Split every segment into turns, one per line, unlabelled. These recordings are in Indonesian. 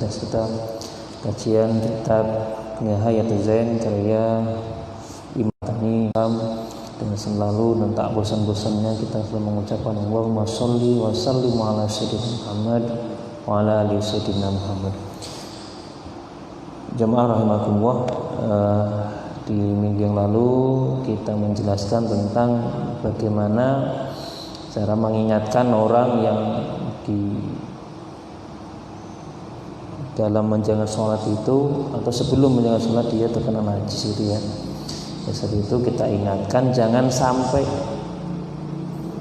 kita kajian kitab Nihayatul Zain karya Imam Imam dengan selalu dan tak bosan-bosannya kita selalu mengucapkan Allahumma sholli wa sallim ala sayyidina Muhammad wa ala ali sayyidina Muhammad. Jemaah rahimakumullah, di minggu yang lalu kita menjelaskan tentang bagaimana cara mengingatkan orang yang di dalam menjalankan sholat itu atau sebelum menjalankan sholat dia terkena najis itu ya. Saat itu kita ingatkan jangan sampai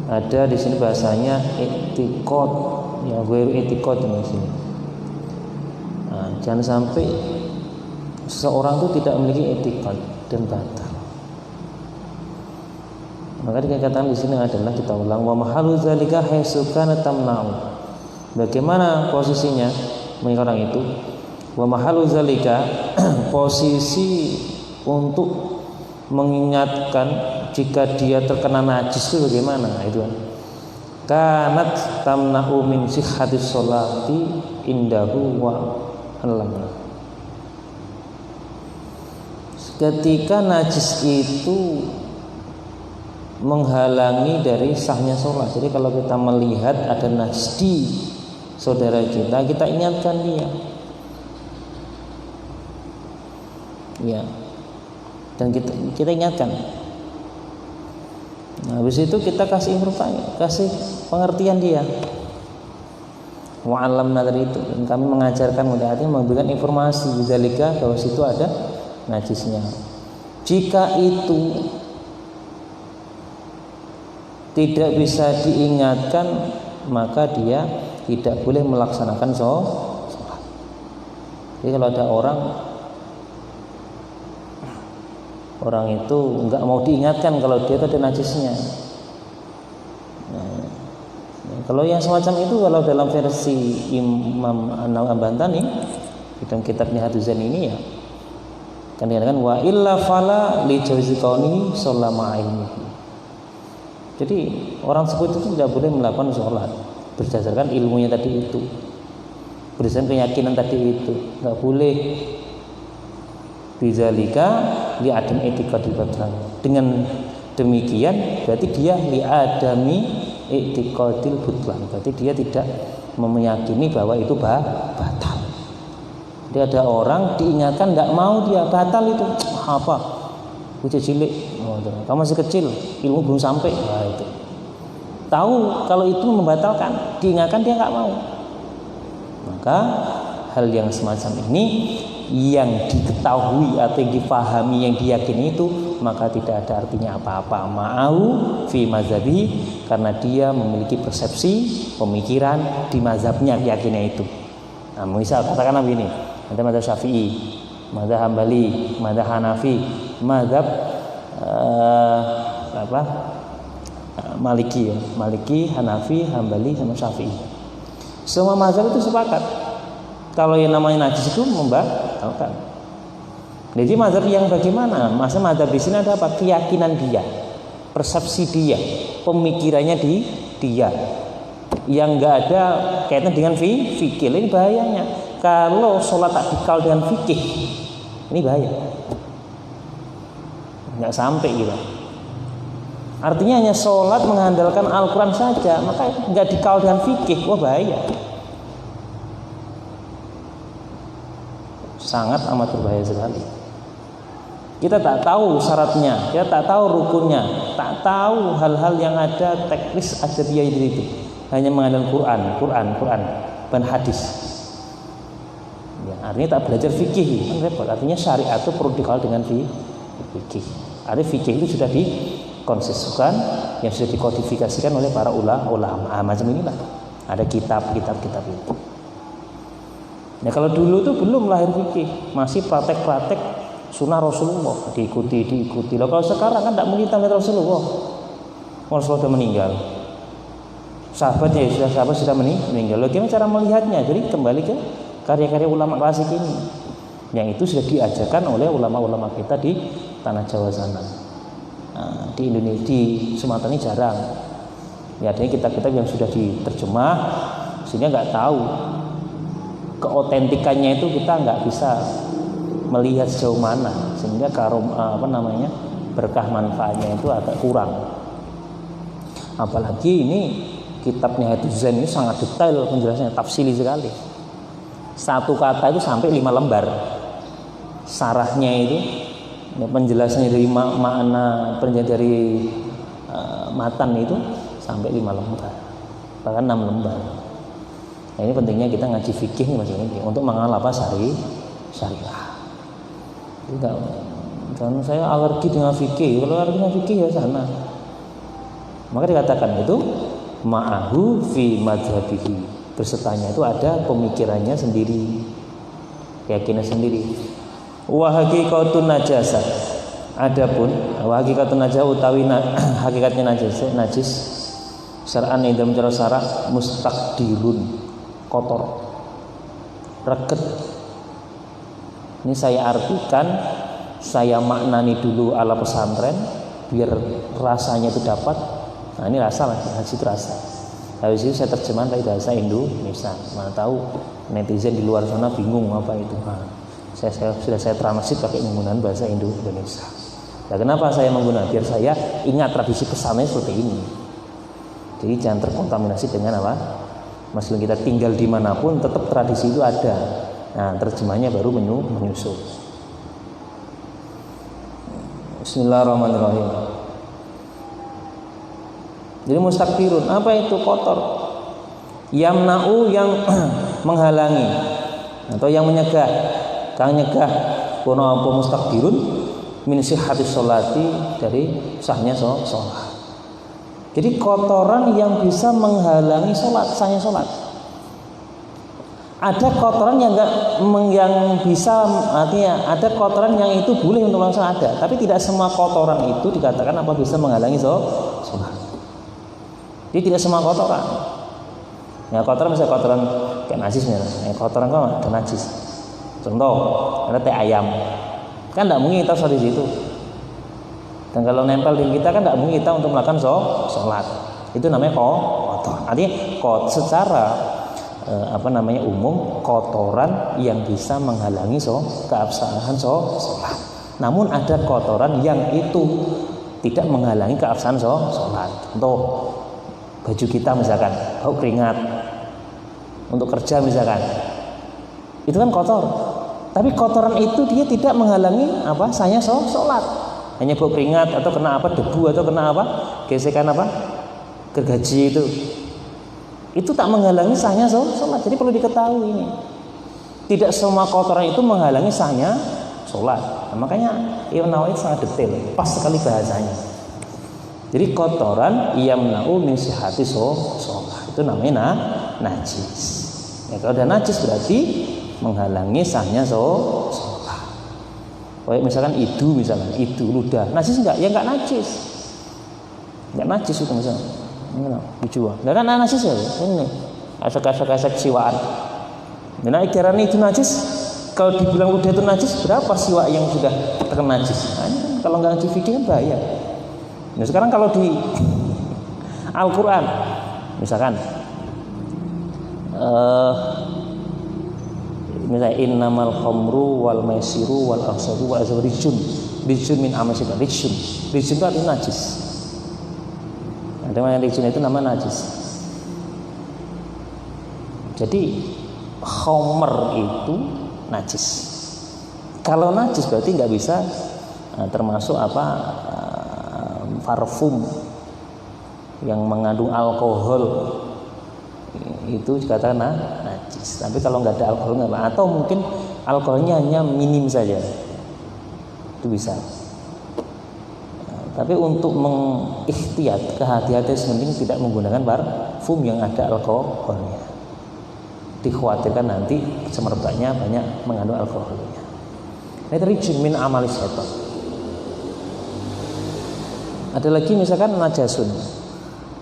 ada di sini bahasanya etikot ya, gue etikot di sini. Nah, jangan sampai seseorang itu tidak memiliki etikot dan batal. Maka dikatakan di sini adalah kita ulang wa mahalu zalika haitsu kana tamna'u. Bagaimana posisinya orang itu? Wa mahalu zalika posisi untuk mengingatkan jika dia terkena najis itu bagaimana? Itu kanat tamna'u min sihhatis sholati indahu wa alam. Ketika najis itu menghalangi dari sahnya sholat. Jadi kalau kita melihat ada najis di saudara kita ingatkan dia. Ya. Dan kita ingatkan. Nah, habis itu kita kasih informasi, kasih pengertian dia. Wa alamna dari itu, dan kami mengajarkan mudah-mudahan memberikan informasi bizalika bahwa situ ada najisnya. Jika itu tidak bisa diingatkan, maka dia tidak boleh melaksanakan sholat. Jadi kalau ada orang itu nggak mau diingatkan kalau dia ada najisnya. Nah, kalau yang semacam itu, kalau dalam versi Imam An-Bantani dalam kitabnya Haduzan ini ya, kan dikatakan wa illa fala li jawizi kauni sholama ilmihi. Jadi orang seperti itu tidak boleh melakukan sholat berdasarkan ilmunya tadi itu, berdasarkan keyakinan tadi itu, nggak boleh. Bizalika li adam i'tiqadil batlan. Dengan demikian berarti dia li adami i'tiqadil butlan. Berarti dia tidak meyakini bahwa itu batal. Dia ada orang diingatkan nggak mau, dia batal itu apa? Udah cilik, kamu masih kecil, ilmu belum sampai. Nah, itu tahu kalau itu membatalkan, diingatkan dia nggak mau. Maka hal yang semacam ini yang diketahui atau yang dipahami, yang diyakini itu, maka tidak ada artinya apa-apa ma'au fi mazhabi, karena dia memiliki persepsi pemikiran di mazhabnya, keyakinannya itu. Nah, misal katakanlah begini, ada mazhab Syafi'i, mazhab Hambali, mazhab Hanafi, mazhab Maliki ya, Maliki, Hanafi, Hambali sama Syafi'i. Semua mazhab itu sepakat kalau yang namanya najis itu membatalkan. Jadi mazhab yang bagaimana? Mazhab di sini ada apa? Keyakinan dia, persepsi dia, pemikirannya dia. Yang enggak ada kaitan dengan fikih. Ini bahayanya. Kalau sholat tak dikal dengan fikih, ini bahaya. Enggak sampai gitu. Artinya hanya sholat mengandalkan Al-Quran saja, maka enggak dikal dengan fikih. Wah, bahaya. Sangat amat berbahaya sekali. Kita tak tahu syaratnya, kita tak tahu rukunnya, tak tahu hal-hal yang ada teknis adabiyah itu. Hanya mengandalkan Quran dan hadis. Ya, artinya tak belajar fikih, repot. Artinya syariat itu perlu dikawal dengan fikih. Artinya fikih itu sudah dikonsisten, yang sudah dikodifikasikan oleh para ulama. Macam inilah. Ada kitab-kitab itu. Ya, kalau dulu tuh belum lahir fikih, masih praktek-praktek sunnah Rasulullah diikuti. Loh, kalau sekarang kan tidak mungkin tangan Rasulullah. Rasulullah sudah meninggal, sahabat sudah meninggal. Loh, gimana cara melihatnya? Jadi kembali ke karya-karya ulama klasik ini, yang itu sudah diajarkan oleh ulama-ulama kita di tanah Jawa sana. Nah, di Indonesia, di Sumatera ini jarang. Ya, adanya kitab-kitab yang sudah diterjemah, sehingga nggak tahu keotentikannya itu kita nggak bisa melihat sejauh mana, sehingga berkah manfaatnya itu agak kurang. Apalagi ini kitabnya Nihayatus Zain ini sangat detail penjelasannya, tafsili sekali. Satu kata itu sampai 5 lembar. Sarahnya itu penjelasannya dari makna dari matan itu sampai 5 lembar, bahkan 6 lembar. Nah, ini pentingnya kita ngaji fikih Mas ini untuk mengenal apa syariah. Dan saya alergi dengan fikih. Kalau alergi dengan fikih ya sana. Maka dikatakan itu ma'ahu fi madhabihi, bersertanya itu ada pemikirannya sendiri, keyakinan sendiri. Wa haqiqatun najasah, adapun wa haqiqatun najasah utawi hakikatnya najis syar'an dalam cara syara' mustaqdirun, kotor, reget. Ini saya artikan, saya maknani dulu ala pesantren biar rasanya itu dapat. Nah ini rasa lah, haji itu rasa. Habis itu saya terjemahkan pakai bahasa Indonesia. Mana tahu netizen di luar sana bingung apa itu. Nah, sudah saya translate pakai menggunakan bahasa Indonesia. Nah, kenapa saya menggunakan? Biar saya ingat tradisi pesantren seperti ini. Jadi jangan terkontaminasi dengan apa? Meskipun kita tinggal dimanapun, tetap tradisi itu ada. Nah, terjemahnya baru menyusul. Bismillahirrahmanirrahim. Jadi mustakbirun, apa itu kotor? Yamna'u, yang menghalangi atau yang menyegah, kang nyegah. Kono apa mustakbirun min sihhatis sholati, dari sahnya sholat. Jadi kotoran yang bisa menghalangi sholat, sahnya sholat. Ada kotoran yang bisa, artinya ada kotoran yang itu boleh untuk langsung ada, tapi tidak semua kotoran itu dikatakan apa bisa menghalangi sholat. Jadi tidak semua kotoran. Ya kotoran misalnya kotoran kayak najis misalnya. Kotoran kan ada najis. Contoh, ada teh ayam. Kan tidak mungkin kita sholat di situ. Dan kalau nempel di kita kan tidak mungkin kita untuk melakukan sholat. Itu namanya kotor. Artinya secara umum kotoran yang bisa menghalangi keabsahan sholat. Namun ada kotoran yang itu tidak menghalangi keabsahan sholat. Contoh, baju kita misalkan bau keringat untuk kerja misalkan, itu kan kotor, tapi kotoran itu dia tidak menghalangi sahnya sholat. Hanya bau keringat atau kena debu atau kena gesekan gergaji itu tak menghalangi sahnya sholat. Jadi perlu diketahui ini, tidak semua kotoran itu menghalangi sahnya sholat. Nah, makanya Imam Nawawi sangat detail, pas sekali bahasanya. Jadi kotoran yamna'u min sihhati sholat, itu namanya najis. Ya, kalau ada najis berarti menghalangi sahnya sholat. Kayak misalkan idu ludah, najis enggak? Ya enggak najis. Enggak najis itu misalnya. Lucu banget. Kan najis ya ini. Asak-asak siwaan. Nah, ikiran itu najis. Kalau dibilang ludah itu najis, berapa siwa yang sudah terkena najis? Nah, ini kan kalau enggak ngaji fikih kan bahaya. Nah, sekarang kalau di Al-Quran misalkan misalnya innamal khamru wal maisiru wal ansabu wal azwaru rijun min amali syaitan. Rijun itu artinya najis. Ada yang rijun itu nama najis. Jadi khamr itu najis. Kalau najis berarti nggak bisa termasuk parfum yang mengandung alkohol, itu dikatakan najis. Tapi kalau nggak ada alkohol nggak apa, atau mungkin alkoholnya hanya minim saja, itu bisa. Tapi untuk mengihtiyat, kehati-hatian penting tidak menggunakan parfum yang ada alkoholnya. Dikhawatirkan nanti semerbaknya banyak mengandung alkoholnya. Ini rijun min amali syaitan. Ada lagi misalkan najasun.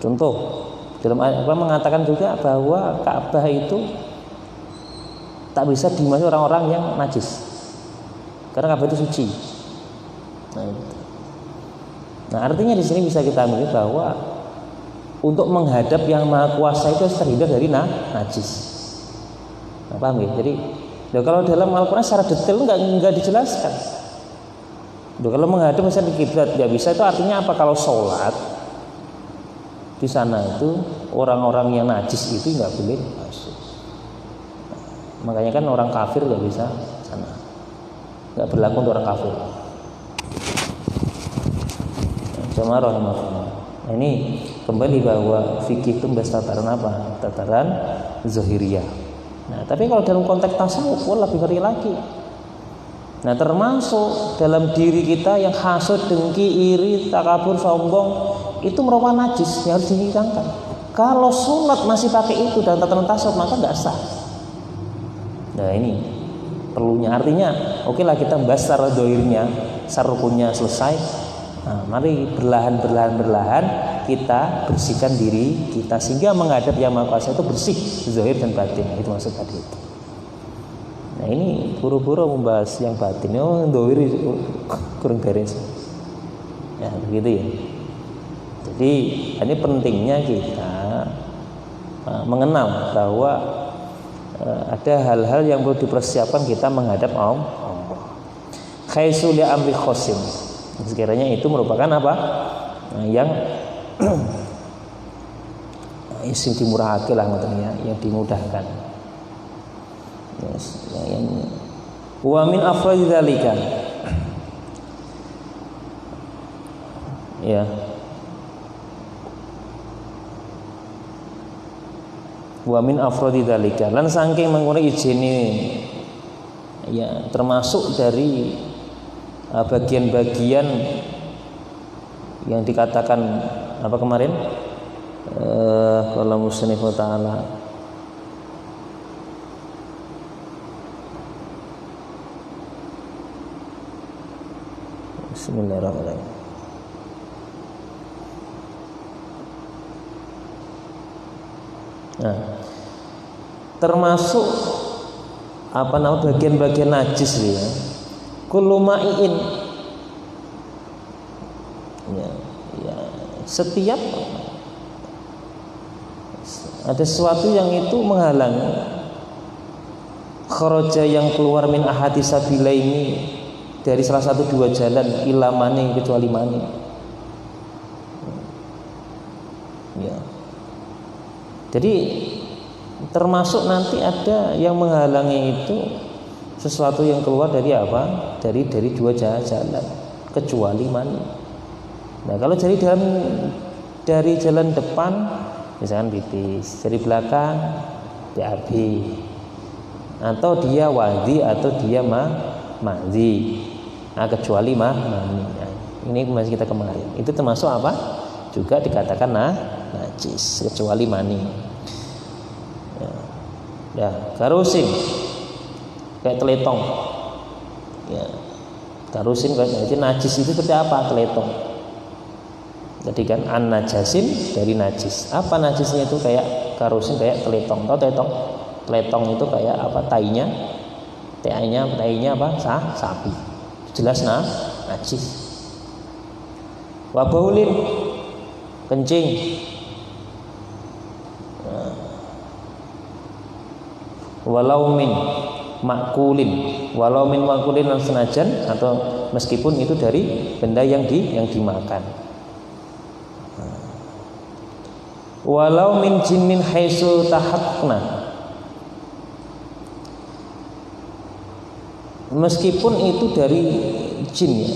Contoh, dalam ayat mengatakan juga bahwa Ka'bah itu tak bisa dimasuki orang-orang yang najis. Karena Ka'bah itu suci. Nah, artinya di sini bisa kita ambil bahwa untuk menghadap yang Maha Kuasa itu harus terhindar dari najis. Nah, paham ya? Jadi kalau dalam Al-Quran secara detail nggak dijelaskan. Kalau menghadap misalnya di kiblat nggak bisa, itu artinya apa? Kalau sholat di sana itu orang-orang yang najis itu nggak boleh masuk. Makanya kan orang kafir nggak bisa sana, nggak berlaku untuk orang kafir. Jamaah rahimahullah. Nah, ini kembali bahwa fikih itu membahas tataran apa? Tataran zahiriyah. Nah, tapi kalau dalam konteks tasawuf lebih ngeri lagi. Nah, termasuk dalam diri kita yang hasud, dengki, iri, takabur, sombong, itu merupakan najis yang harus dihilangkan. Kalau sholat masih pakai itu dalam tataran tasawuf, maka nggak sah. Nah, ini perlunya, artinya oke lah kita bahas secara zahirnya, secara rukunnya selesai. Nah, mari berlahan kita bersihkan diri kita sehingga menghadap Yang Maha Kuasa itu bersih zahir dan batin. Nah, itu maksud tadi itu. Nah, ini buru-buru membahas yang batin, zahir kurang beres. Ya begitu ya. Jadi ini pentingnya kita mengenal bahwa ada hal-hal yang perlu dipersiapkan kita menghadap Allah. Khaisul li amri khosim. Sekiranya itu merupakan apa? Yang isim dimurahake lah maksudnya, yang dimudahkan. Yes, yang wa min afradi dzalika. Ya. Wa min afradi dzalika. Lan saking mengkono ijine ya termasuk dari bagian-bagian yang dikatakan apa kemarin kalau musnif ta'ala Bismillahirrahmanirrahim. Nah, termasuk apa namanya bagian-bagian najis ya. Kullu ma'iin ya, setiap ada sesuatu yang itu menghalangi kharaja yang keluar min ahadi sabila ini dari salah satu dua jalan ila mani kecuali mani ya. Jadi termasuk nanti ada yang menghalangi itu sesuatu yang keluar dari apa? Dari dua jalan kecuali mani. Nah, kalau dari jalan depan misalkan pipis, dari belakang BAB, atau dia wadi atau dia mandi. Nah, kecuali mani. Nah, ini masih kita kemarin. Itu termasuk apa? Juga dikatakan najis kecuali mani. Ya, karusin kayak teletong. Ya. Karusin kayak najis itu seperti apa? Teletong. Jadi kan an-najasin dari najis. Apa najisnya itu kayak karusin kayak teletong. Tahu teletong? Teletong itu kayak apa? Tainya apa? Sapi. Jelas najis. Wabaulin kencing. Nah. Walau min makulin dan senajan atau meskipun itu dari benda yang dimakan. Walau min jinnin haitsu tahaqna, meskipun itu dari jin ya,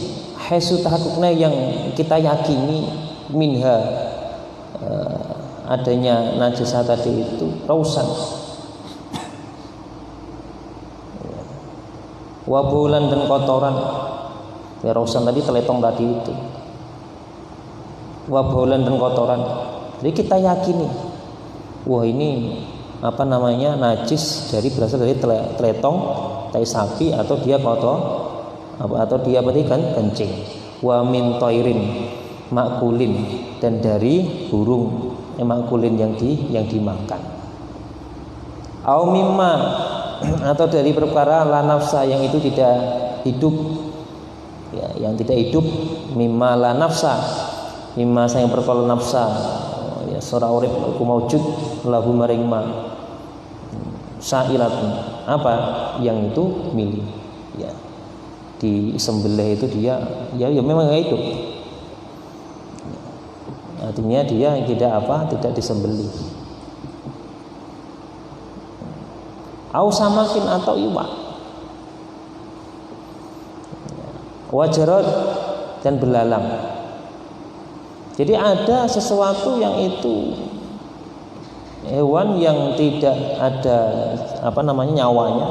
haitsu tahaqna yang kita yakini minha adanya najasa tadi itu rausan. Wabulan dan kotoran ya, rausan tadi teletong tadi itu wabulan dan kotoran. Jadi kita yakini wah ini apa namanya najis berasal dari teletong tai sapi atau dia kotor atau dia berarti kan kencing. Wa min toirin makulin dan dari burung makulin yang dimakan. Au mimma atau dari perkara la nafsa yang itu tidak hidup ya, yang tidak hidup mimma la nafsa mimma sayang perkara nafsa ya sora urip ku maujud lahu maring ma sa'ilatun, apa yang itu milik, ya disembelih itu dia ya memang hidup, artinya dia tidak disembelih. Au samakin atau iwa, wajarot dan belalang. Jadi ada sesuatu yang itu hewan yang tidak ada nyawanya.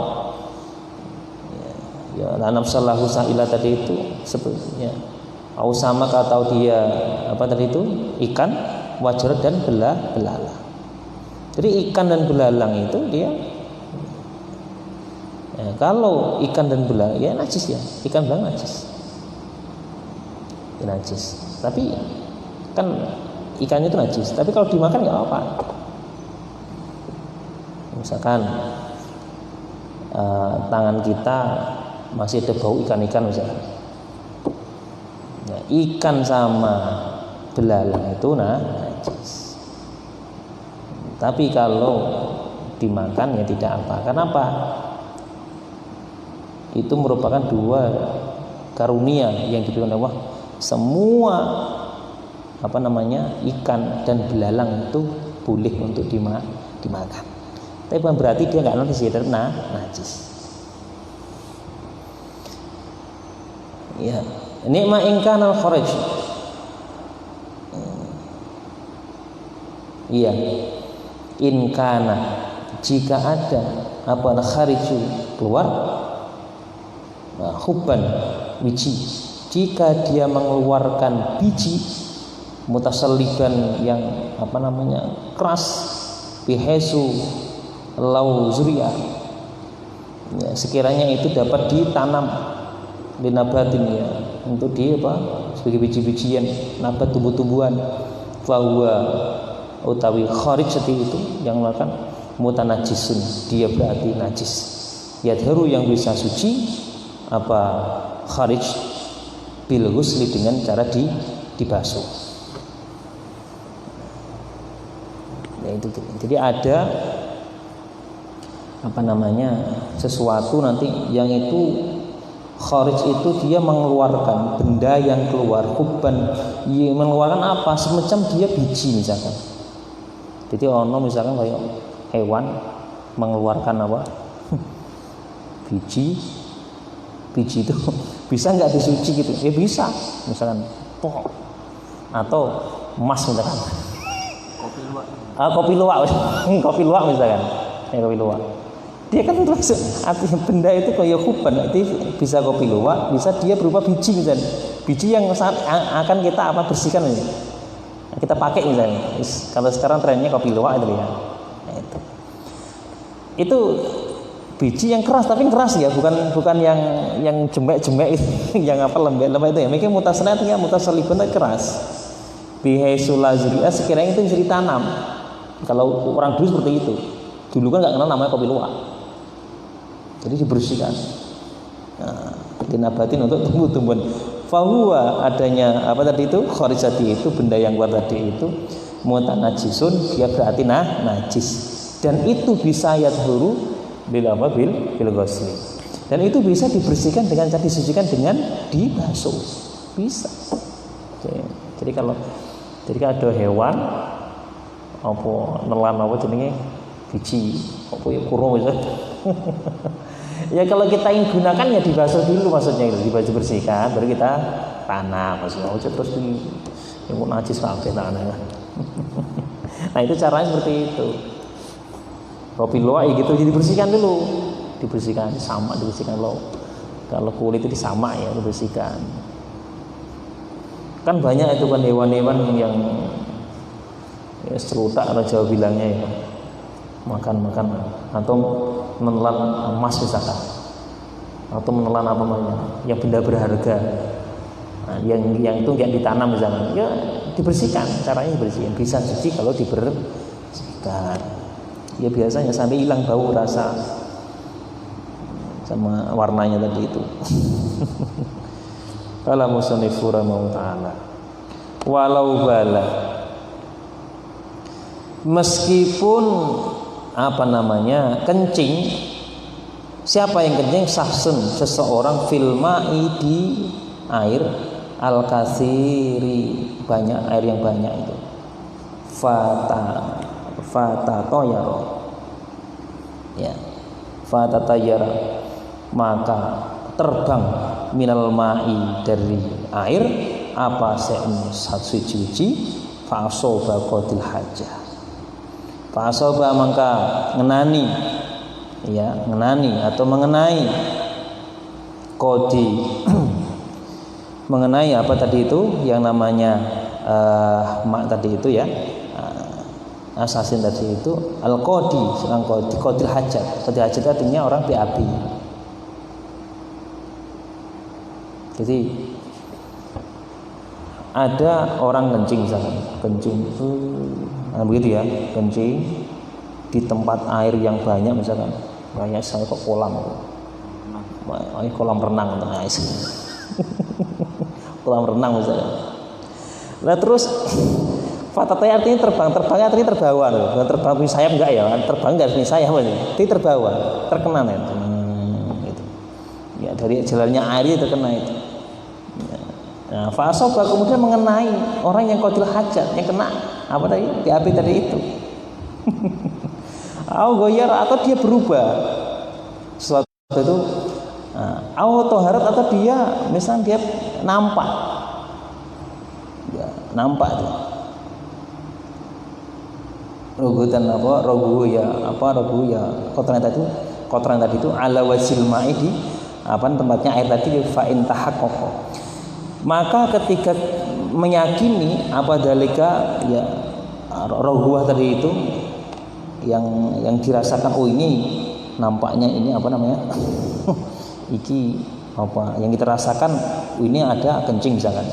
Ya, lanam salahu sa'ila tadi itu sebetulnya au sama atau dia ikan, wajarot dan belalang. Jadi ikan dan belalang itu dia kalau ikan dan belalang ya najis, ya ikan belalang najis. Ya, najis. Tapi kan ikannya itu najis, tapi kalau dimakan nggak apa-apa. Misalkan tangan kita masih ada bau ikan-ikan misalkan, ya, ikan sama belalang itu najis. Tapi kalau dimakan ya tidak apa. Kenapa? Itu merupakan dua karunia yang diberikan Allah. Semua ikan dan belalang itu boleh untuk dimakan. Tapi bukan berarti dia nggak najis, ya najis. Ya, nikma ingkan al kharij. Iya, inkana jika ada khariju keluar, hubban biji, jika dia mengeluarkan biji mutasalliban yang keras, bihesu lau zuriya, ya, sekiranya itu dapat ditanam linabatin, ya untuk sebagai biji-bijian nabat tumbuh-tumbuhan, bahwa utawi kharij seperti itu yang melakukan mutanajisun, dia berarti najis. Yadharu yang bisa suci kharij bil ghusli dengan cara dibasuh. Ya, itu. Jadi ada sesuatu nanti yang itu kharij itu dia mengeluarkan benda yang keluar, hubban, mengeluarkan apa? Semacam dia biji misalkan. Jadi misalkan kayak hewan mengeluarkan biji itu bisa nggak disuci gitu? Ya bisa, misalkan atau emas misalkan. Kopi luwak misalkan. Ya, kopi luwak. Dia kan termasuk artinya benda itu kayak hubban, itu bisa kopi luwak, bisa dia berupa biji misalnya. Biji yang akan kita bersihkan ini. Kita pakai misalnya. Kalau sekarang trennya kopi luwak itu ya. Itu biji yang keras, tapi keras ya, bukan yang jemek-jemek itu, yang lembek-lembek itu ya. Mungkin mutasaliban itu keras. Bihaisul lazriya sekiranya itu bisa ditanam. Kalau orang dulu seperti itu. Dulu kan nggak kenal namanya kopi luwak. Jadi dibersihkan. Dinabatin untuk tumbuh-tumbuhan. Fahuwa adanya kharijati itu benda yang keluar tadi itu mutanajisun, dia berarti najis. Dan itu bisa yadhuru bil ghusli. Dan itu bisa dibersihkan dengan cara disucikan dengan dibasuh. Bisa. Jadi kalau ada hewan nelan jenenge biji ya kurung bisa. Ya kalau kita ingin gunakan ya dibasuh dulu, maksudnya itu dibersihkan baru kita tanam, maksudnya terus yang najis sampai tanah. Nah itu caranya seperti itu. Kopi luwak gitu jadi dibersihkan dulu, dibersihkan kalau kulit itu sama ya dibersihkan. Kan banyak itu kan hewan-hewan yang serutak atau Jawa bilangnya ya, makan atau menelan emas misalkan, atau menelan yang benda berharga, yang itu nggak ditanam misalkan, ya dibersihkan, caranya dibersihkan, bisa suci kalau dibersihkan. Ya biasanya sampai hilang bau rasa sama warnanya tadi itu. Qala musannif rahimahullah ta'ala, walau bala, meskipun kencing. Siapa yang kencing? Sahsun, seseorang fil ma'i di air, al katsiri, banyak, air yang banyak itu. Fata toyaro, ya, fata tayara, maka terbang minal ma'i, dari air, apa se'un suci, fa'asoba qadil hajah, fa'asoba maka ngenani, ya, ngenani atau mengenai kodi mengenai apa tadi itu yang namanya mak tadi itu, ya, assassin tadi itu al-qadi, sedang qadil hajat. Qadil hajat artinya orang BAB. Jadi ada orang kencing misalkan, begitu ya, kencing di tempat air yang banyak misalkan, banyak saya kok kolam renang kolam renang misalkan. Nah terus fatataya artinya terbang artinya terbawa loh. Bukan terbang punya sayap enggak ya, terbang enggak punya sayap aja. Dia terbawa, terkena itu. Gitu. Ya dari jalannya air itu terkena itu. Nah, fasoba kemudian mengenai orang yang qadil hajat, yang kena apa tadi? BAB tadi itu. Atau dia berubah sesuatu itu, toharat, atau dia misalnya dia nampak, ya, nampak itu. Rogu ya kotoran tadi itu ala wasil ma'i, di tempatnya air tadi, fa in tahaqqaqa, maka ketika meyakini apa dalika, ya, roguah tadi itu yang dirasakan, ini nampaknya ini iki apa yang kita rasakan, ini ada kencing misalkan,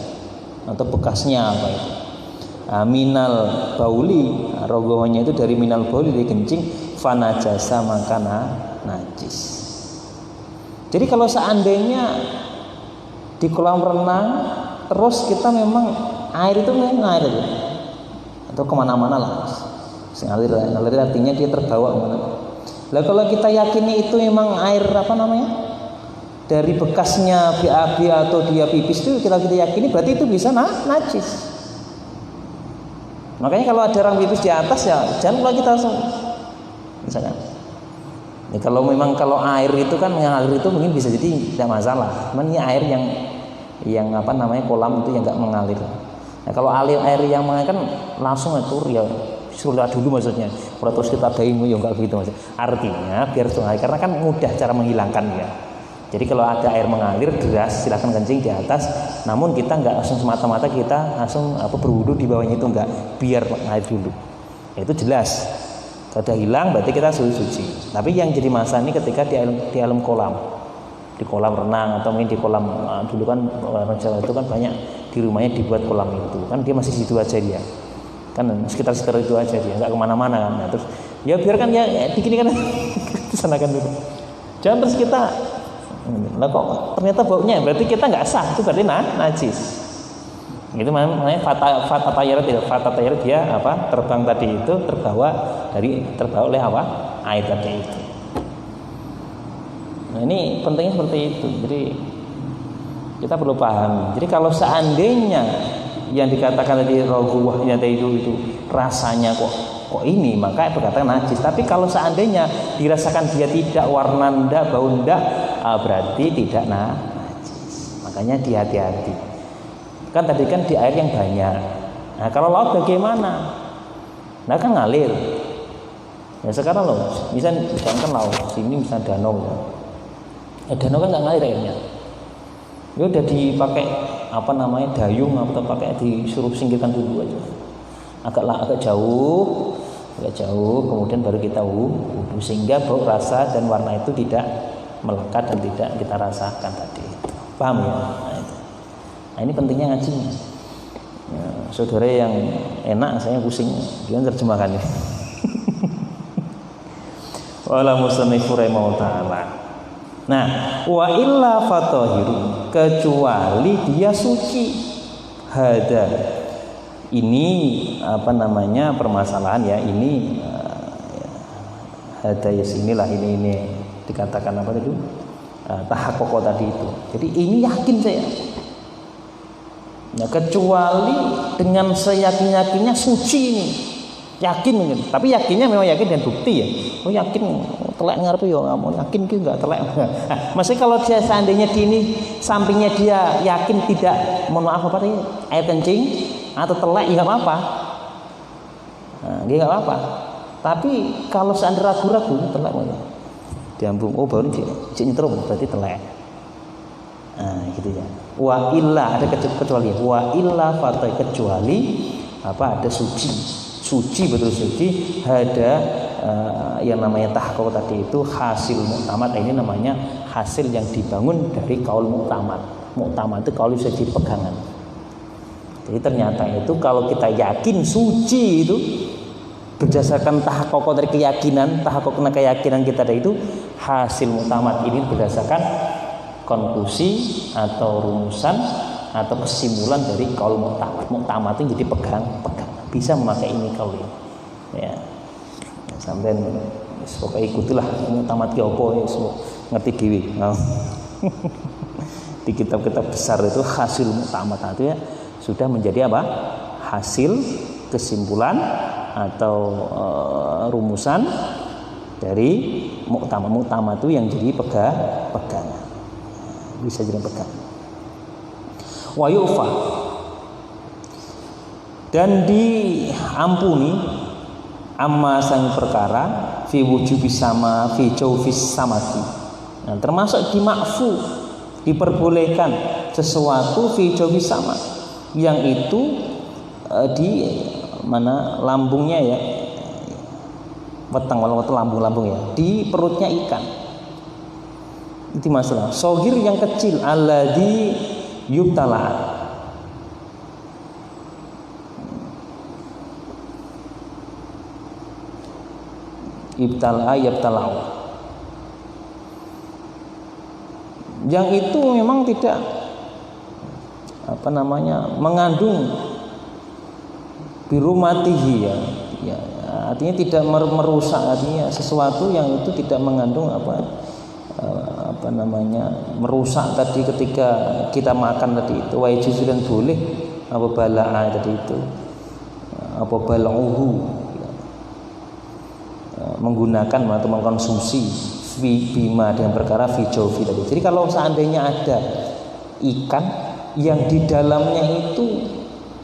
atau bekasnya apa itu, minal bauli, rogohnya itu dari minal bauli, dari kencing, fanajasa maka najis. Jadi kalau seandainya di kolam renang terus kita memang air itu mengalir itu, atau kemana-mana lah, ngalir artinya dia terbawa kemana. Lah kalau kita yakini itu memang air dari bekasnya BAB atau dia pipis, itu kita yakini berarti itu bisa najis. Makanya kalau ada orang pipis di atas, ya jangan kalau kita langsung misalkan. Ya, kalau air itu kan mengalir itu mungkin bisa jadi tidak masalah. Cuman ini air yang kolam itu yang enggak mengalir. Nah, kalau air yang mengalir kan langsung atur, ya suruh dulu maksudnya. Kalau terus kita bayimu ya enggak gitu maksudnya. Artinya biar mengalir, karena kan mudah cara menghilangkannya. Jadi kalau ada air mengalir deras, silakan kencing di atas. Namun kita enggak langsung semata-mata kita langsung berwudu di bawahnya, itu enggak, biar air dulu. Ya, itu jelas. Kalau udah hilang berarti kita suci. Tapi yang jadi masalah ini ketika di alam kolam, di kolam renang, atau mungkin di kolam, dulu kan orang Jawa itu kan banyak di rumahnya dibuat kolam itu, kan dia masih di situ aja, dia kan sekitar itu aja, dia nggak kemana-mana kan. Nah, terus ya biarkan ya begini kan disanakan dulu, jangan terus kita kok ternyata baunya, berarti kita nggak sah, itu berarti najis. Itu namanya fata tayarat dia terbang tadi itu, terbawa oleh air tadi itu. Nah, ini pentingnya seperti itu. Jadi kita perlu paham. Jadi kalau seandainya yang dikatakan tadi roguahnya tadi itu rasanya kok ini, maka itu katakan najis. Tapi kalau seandainya dirasakan dia tidak, warna ndak, bau ndak, berarti tidak najis. Makanya hati-hati. Kan tadi kan di air yang banyak. Nah, kalau laut bagaimana? Nah, kan ngalir. Ya sekarang loh, misalkan laut, sini misalnya danau. Danau kan nggak ngalir airnya. Ya udah dipakai dayung, atau pakai disuruh singkirkan dulu aja. Agak jauh, kemudian baru kita wudu, sehingga bau, rasa dan warna itu tidak melekat dan tidak kita rasakan tadi. Paham ya? Nah, ini pentingnya ngaji. Ya, saudara yang enak, saya pusing, dia terjemahkannya. Wala musannifu rahimahullah ta'ala. Nah, wa illa fatahiru, kecuali dia suci. Hada, ini permasalahan ya, ini ada ya inilah ini dikatakan apa itu tahakkoko tadi itu. Jadi ini yakin saya. Nah, kecuali dengan seyakin-yakinnya suci ini. Yakin mungkin, tapi yakinnya memang yakin dan bukti ya. Oh yakin telek ngarep ya nggak mau yakin ki enggak telek. Maksudnya kalau dia seandainya di ini sampingnya dia yakin tidak, mohon maaf apa tadi air kencing atau telek ya nggak apa-apa. Nah, dia nggak apa-apa. Tapi kalau seandainya ragu-ragu telek mau diambung, oh baru nyetrum berarti telek. Nah gitu ya. Wa illa ada kecuali wa illa fatai kecuali apa ada suci betul suci ada yang namanya tahakkuk tadi itu hasil muktamad. Ini namanya hasil yang dibangun dari kaul muktamad. Muktamad itu kaul bisa jadi pegangan. Jadi ternyata itu kalau kita yakin suci itu berdasarkan tahakkuk dari keyakinan, tahakkuk keyakinan kita tadi itu hasil muktamad ini berdasarkan konklusi atau rumusan atau kesimpulan dari kaul muktamad. Muktamad itu jadi pegang bisa memakai ini kaul ya. Sampai pokoknya ikutilah muktamad ki apa ya ngerti dhewe. Di kitab-kitab besar itu hasil muktamad itu ya sudah menjadi apa? Hasil kesimpulan atau rumusan dari muktamad itu yang jadi pegangan. Bisa jadi pegang. Wa yufa dan diampuni amma sang perkara fi wujubi sama fi jawfis samati. Nah, termasuk dimakfu diperbolehkan sesuatu fi jawfis sama yang itu di mana lambungnya ya weteng lambung ya di perutnya ikan. Itu masalah sogir yang kecil alladzi yubtala ibtala yabtalau yang itu memang tidak apa namanya mengandung birumatihi ya artinya tidak merusak, artinya sesuatu yang itu tidak mengandung apa namanya merusak tadi ketika kita makan tadi itu wa juzulan boleh apa balaa tadi itu apa balauhu menggunakan atau mengkonsumsi bima dengan perkara fijaufi tadi. Jadi kalau seandainya ada ikan yang di dalamnya itu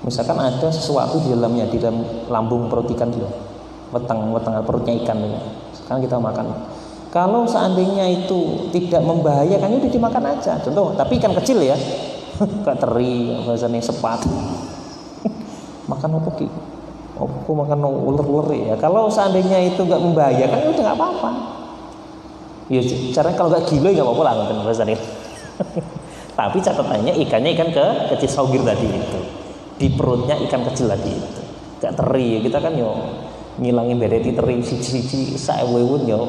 misalkan ada sesuatu di dalamnya di dalam lambung perut ikan itu weteng perutnya ikan itu. Sekarang kita makan. Kalau seandainya itu tidak membahayakan udah dimakan aja. Contoh, tapi ikan kecil ya. Kayak teri, bahasanya sepat. Makan apa ki? Aku makan ular ya. Kalau seandainya itu nggak membahayakan udah nggak apa-apa. Ya caranya kalau nggak gila nggak apa-apa lah bahasanya. Tapi catatannya ikannya ikan kecil sogir tadi itu. Di perutnya ikan kecil tadi itu. Gak teri kita kan yo ngilangin bereti teri siji-siji saewewun yo.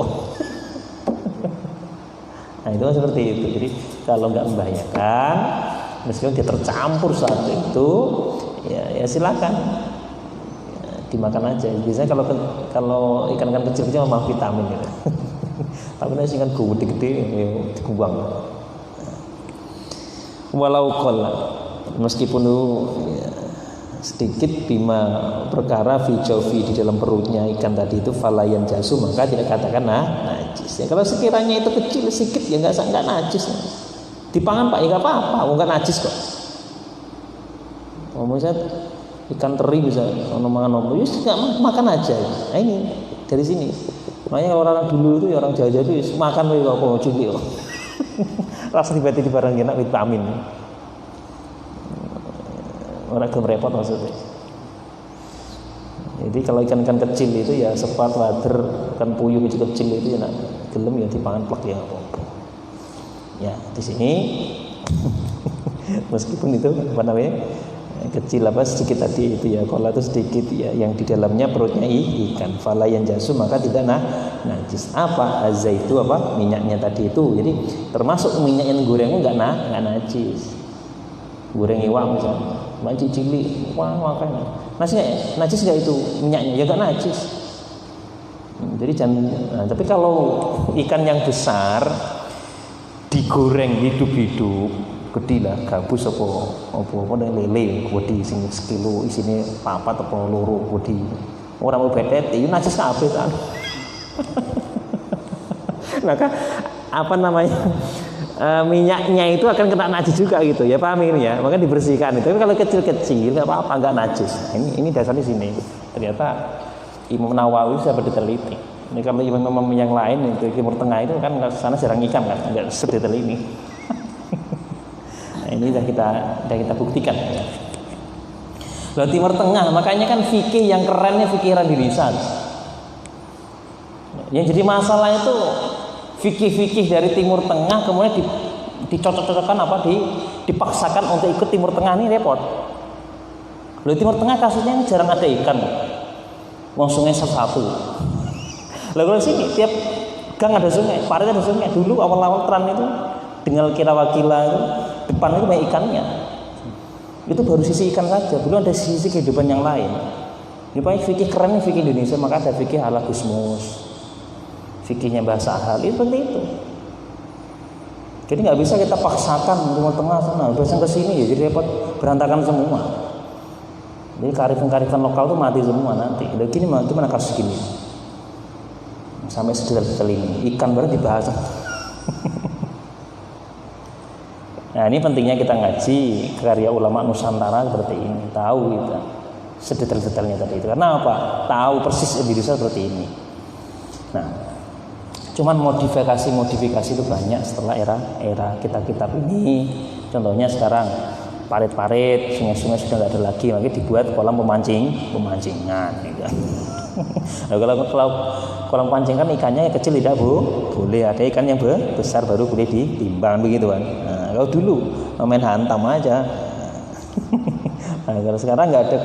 Nah itu seperti itu. Jadi kalau nggak membahayakan, meskipun dia tercampur saat itu, ya silakan dimakan aja. Biasanya kalau ikan-ikan kecil-kecil memang vitamin gitu. Tapi nanti ikan gede-gede ya dibuang. Walau kola meskipun ya, sedikit bima perkara fi jawfi di dalam perutnya ikan tadi itu falayan jasu maka tidak katakan najis ya. Kalau sekiranya itu kecil sedikit ya nggak najis dipangan pak ya nggak apa-apa nggak najis kok. Misalnya ikan teri bisa makan ya nggak makan aja. Nah ini dari sini makanya orang dulu itu ya orang Jawa itu makan kok mau cumi kok. Rasa tiba-tiba barang enak vitamin. Orang gelem repot maksudnya. Jadi kalau ikan-ikan kecil itu ya sepat wader, ikan puyuh kecil itu ya gelem ya dipangan plek ya apa-apa. Ya, di sini meskipun itu apa namanya? Kecil apa sedikit tadi itu ya kola itu sedikit ya yang di dalamnya perutnya ikan fala yang jasu maka tidak najis apa azaitu apa minyaknya tadi itu jadi termasuk minyak yang goreng nggak najis goreng iwak misalnya macam cili wah makan najis nggak itu minyaknya ya nggak najis Jadi tapi kalau ikan yang besar digoreng hidup-hidup, gede lah, gabus apa lele, gede sing sekilo isine papat apa loro gede. Ora mau betet, itu najis kabeh kan. Maka apa namanya? Minyaknya itu akan kena najis juga gitu ya, paham ini ya, maka dibersihkan itu. Tapi kalau kecil-kecil nggak apa-apa, nggak najis. Ini dasarnya sini. Ternyata Imam Nawawi sudah diteliti. Ini kalau imam-imam yang lain itu Timur Tengah itu kan sana jarang ikan kan, nggak sedetail ini. Nah, ini sudah kita buktikan. Lalu Timur Tengah, makanya kan fikih yang kerennya fikih Radilisan. Yang jadi masalah itu fikih-fikih dari Timur Tengah kemudian dicocok-cocokkan dipaksakan untuk ikut Timur Tengah, ini repot. Lalu Timur Tengah kasusnya ini jarang ada ikan, wong sungai satu. Lalu kalau sini tiap gang ada sungai, parit ada sungai. Dulu awal-awal Tran itu dengan kira-wakila itu depan itu banyak ikannya. Itu baru sisi ikan saja, belum ada sisi kehidupan yang lain. Ini paling fikih keren nih fikih Indonesia, maka ada fikih ala Gusmus, fikihnya bahasa Ahal, itu seperti itu. Jadi nggak bisa kita paksakan Timur Tengah sana, bahasa ke sini ya jadi repot, berantakan semua. Jadi kearifan lokal tuh mati semua nanti. Udah gini gimana kasus gini? Sampai sedetail ini, ikan baru dibahas. Nah ini pentingnya kita ngaji karya ulama Nusantara seperti ini, tahu kita sedetail-detailnya tadi itu. Karena apa? Tahu persis Indonesia seperti ini. Nah, cuman modifikasi itu banyak setelah era kitab-kitab ini. Contohnya sekarang parit-parit, sungai-sungai sudah nggak ada lagi, lagi dibuat kolam pemancingan. Gitu. Nah, kalau kolam pancing kan ikannya yang kecil tidak boleh, ada ikan yang besar baru boleh ditimbang begitu kan. Nah, kalau dulu main hantam aja. Nah, kalau sekarang nggak ada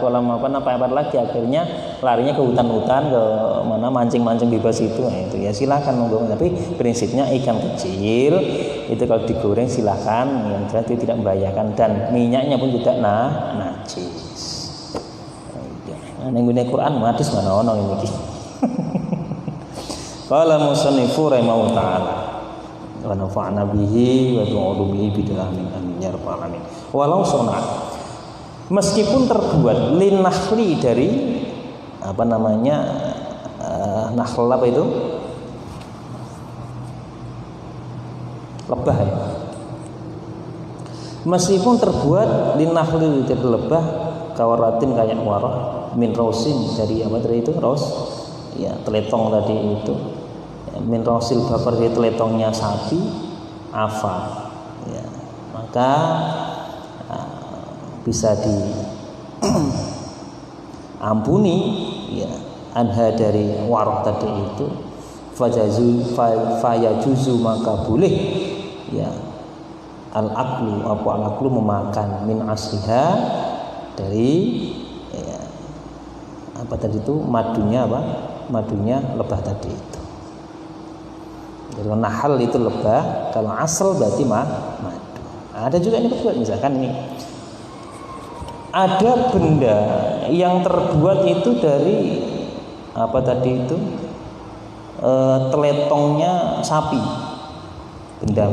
kolam apa lagi, akhirnya larinya ke hutan-hutan, ke mana mancing bebas itu. Nah, itu ya silakan monggo, tapi prinsipnya ikan kecil itu kalau digoreng silakan, yang jelas itu tidak membahayakan dan minyaknya pun tidak najis. Nah, ning Quran hadis mana ono iki. Qala musannifu rahimahullah ta'ala wa nafa'na bihi wa bi'ulumihi bidalamin amin ya rabbal alamin. Walau sunat, meskipun terbuat linahli dari nahl apa itu? Lebah ya. Meskipun terbuat linahli dari lebah kawaratin kayak warah min rosin dari apa tadi itu ya teletong tadi itu ya, min rosil bakar dari teletongnya sapi afa ya, maka bisa diampuni ya anha dari warah tadi itu fayajuzu maka boleh ya al-aklu memakan min asliha dari ya, apa tadi itu madunya lebah tadi itu. Jadi nahal itu lebah, kalau asal berarti madu. Ada juga ini terbuat, misalkan ini ada benda yang terbuat itu dari apa tadi itu teletongnya sapi, benda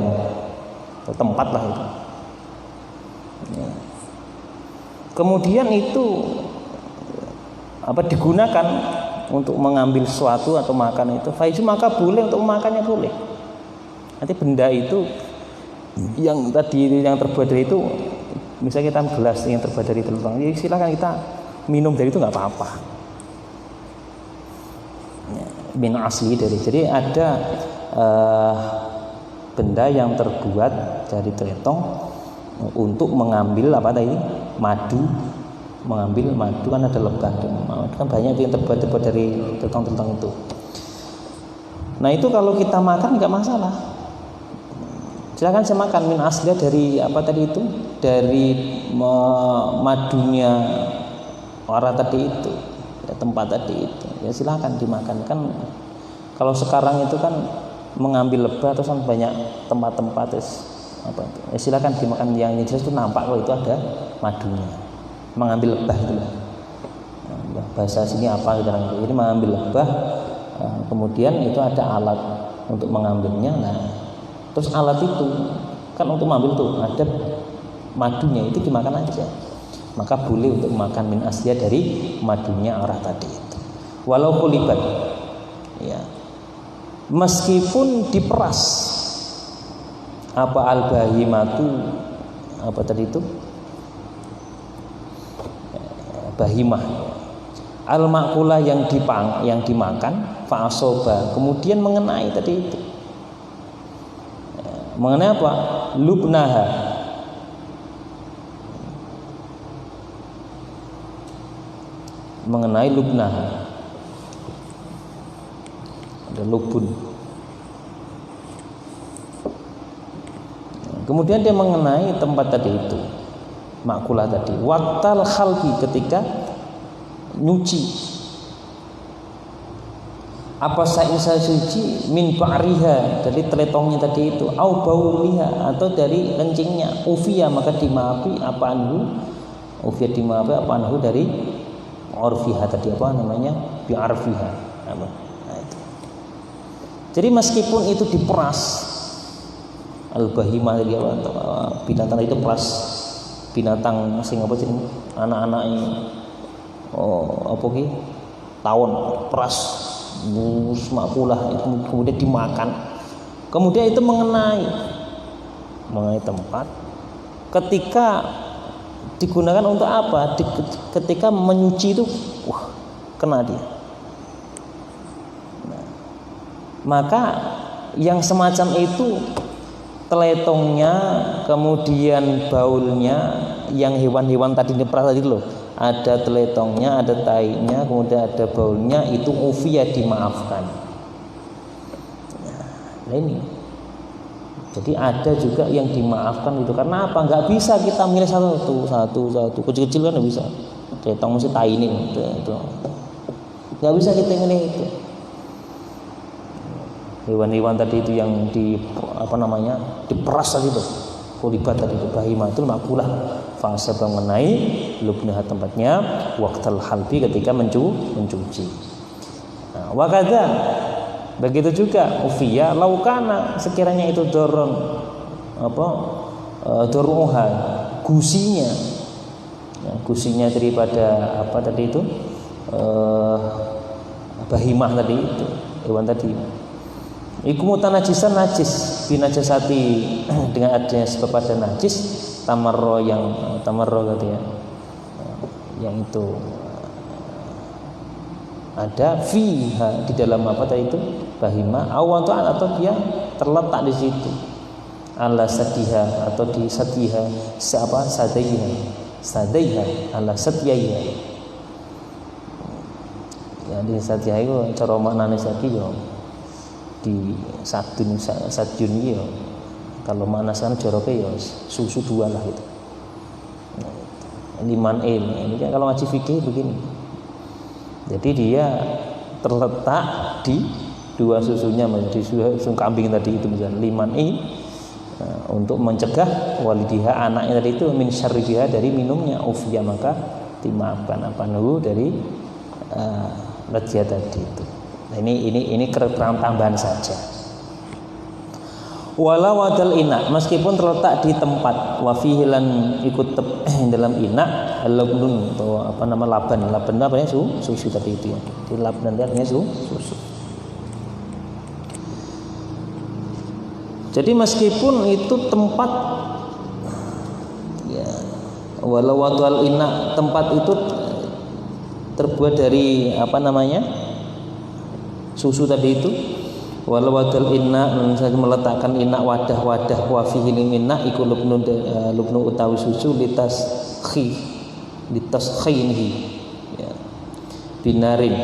tempat lah itu. Ya. Kemudian itu digunakan untuk mengambil sesuatu atau makan itu faizu, maka boleh untuk memakannya boleh. Nanti benda itu yang tadi yang terbuat dari itu, misalnya kita gelas yang terbuat dari teletong, jadi silakan kita minum dari itu nggak apa-apa. Min asli dari, jadi ada benda yang terbuat dari teletong untuk mengambil apa tadi mengambil madu kan ada lebah kan banyak yang terbuat dari teletong itu. Nah itu kalau kita makan nggak masalah, silakan saya makan min asli dari apa tadi itu, dari madunya orang tadi itu ya, tempat tadi itu ya silakan dimakan. Kan kalau sekarang itu kan mengambil lebah terus kan banyak tempat-tempat terus apa itu ya silakan dimakan, yang jelas itu nampak kalau itu ada madunya, mengambil lebah itu lah. bahasa sini apa gitu. Jadi mengambil lebah, kemudian itu ada alat untuk mengambilnya. Nah, terus alat itu kan untuk mengambil tuh ada madunya, itu dimakan aja. Maka boleh untuk makan min asliha dari madunya orang tadi itu. Walau kulibat, ya, meskipun diperas apa al-bahimatu, apa tadi itu, bahimah, al-makulah yang dimakan, fa'asoba, kemudian mengenai tadi itu, mengenai apa? Lubnaha, mengenai lubnaha, ada lubun. Kemudian dia mengenai tempat tadi itu, makulah tadi, waktal khalbi, ketika nyuci apa sain suci min ba'riha, dari teletongnya tadi itu, au bauliha, atau dari kencingnya, ufiya, maka dimaafi apa anhu, ufiya dimaafi apa anhu dari urfiha tadi, apa namanya, bi'arfiha. Nah, itu. Jadi meskipun itu diperas, al-bahimah tadi apa, binatang itu peras, binatang sing apa sih, anak-anak ini, apa ki, tawon, peras, makulah itu, kemudian dimakan, kemudian itu mengenai tempat, ketika digunakan untuk apa? Ketika menyuci itu, kena dia. Nah, maka yang semacam itu, teletongnya, kemudian baulnya, yang hewan-hewan tadi diperas tadi loh, ada teletongnya, ada tainya, kemudian ada baulnya, itu ufiya dimaafkan. Nah ini, jadi ada juga yang dimaafkan itu. Karena apa? Nggak bisa kita milih satu, kecil-kecil kan nggak bisa. Teletong mesti tai ini, itu nggak bisa kita milih itu. Hewan-hewan tadi itu yang diperas tadi itu, kulibat tadi itu, bahimah itu makulah, fase mengenai lubnah tempatnya, waktal halbi, ketika mencuci. Nah, wakada, begitu juga ufiya laukana, sekiranya itu doron doruha, gusinya, ya, gusinya daripada apa tadi itu, bahimah tadi itu, hewan tadi, iku mutanajisan, najis, binajasati, dengan adanya sebab ada najis, tamarro gitu ya, yang itu ada fiha, di dalam apa tadi itu, bahima, awantuan, atau dia terletak di situ, ala sadiha, atau di sadiha, sadaiha, ala sadiha, ya di sadiha itu cara maknanya sadi ya di sadun ya, kalau mana sana joroknya ya susu dua lah itu. Liman ini kan kalau ngaji fikih begini. Jadi dia terletak di dua susunya, menjadi susu kambing tadi itu misalnya liman untuk mencegah walidiha, anaknya tadi itu, min syarriha, dari minumnya, ufiya, maka dimaafkan apa nuhu dari rajia tadi itu. Nah, ini keterangan tambahan saja. Walau wadal inak, meskipun terletak di tempat, wafihilan ikut dalam inak, labnun, atau apa nama, laban apa ya, susu tadi itu ya, di labnan artinya susu. Jadi meskipun itu tempat, ya, walau wadal inak, tempat itu terbuat dari apa namanya, susu tadi itu, walau wadal inna, saya meletakkan inna, wadah wafihi inna, iku lubnu utawi susu, litas khaynihi, ya, binarin,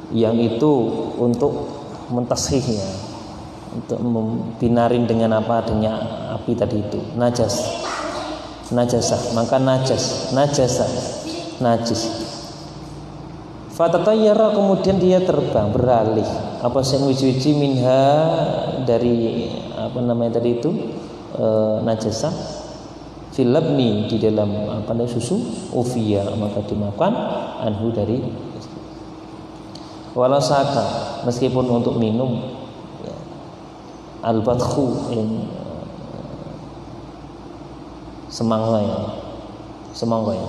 yang itu untuk mentashihnya, untuk binarin dengan apa adanya api tadi itu, najasah, maka najis. Fatatayyara, kemudian dia terbang, beralih, apa sing wiji minha, dari apa namanya tadi itu, najasah, filabni di dalam susu ufiya maka dimakan anhu dari walasaka meskipun untuk minum ya, al-badkhu semangka ya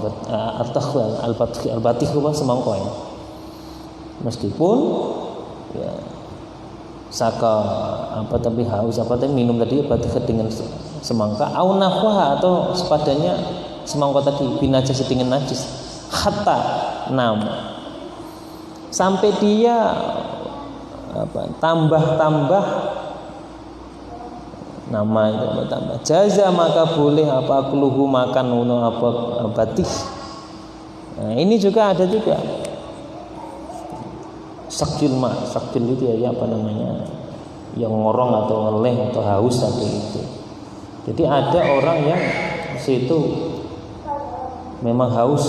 al-batikhu semangka ya meskipun ya saka tapi haus tapi minum tadi batikh dengan semangka au nahwa atau sepadanya semangka tadi binajis dengan najis hatta sampai dia tambah nama itu tambah jaza maka boleh keluhu makan batik. Nah, ini juga ada juga sakjul itu ya yang ngorong atau ngeleh atau haus tadi itu. Jadi ada orang yang situ memang haus,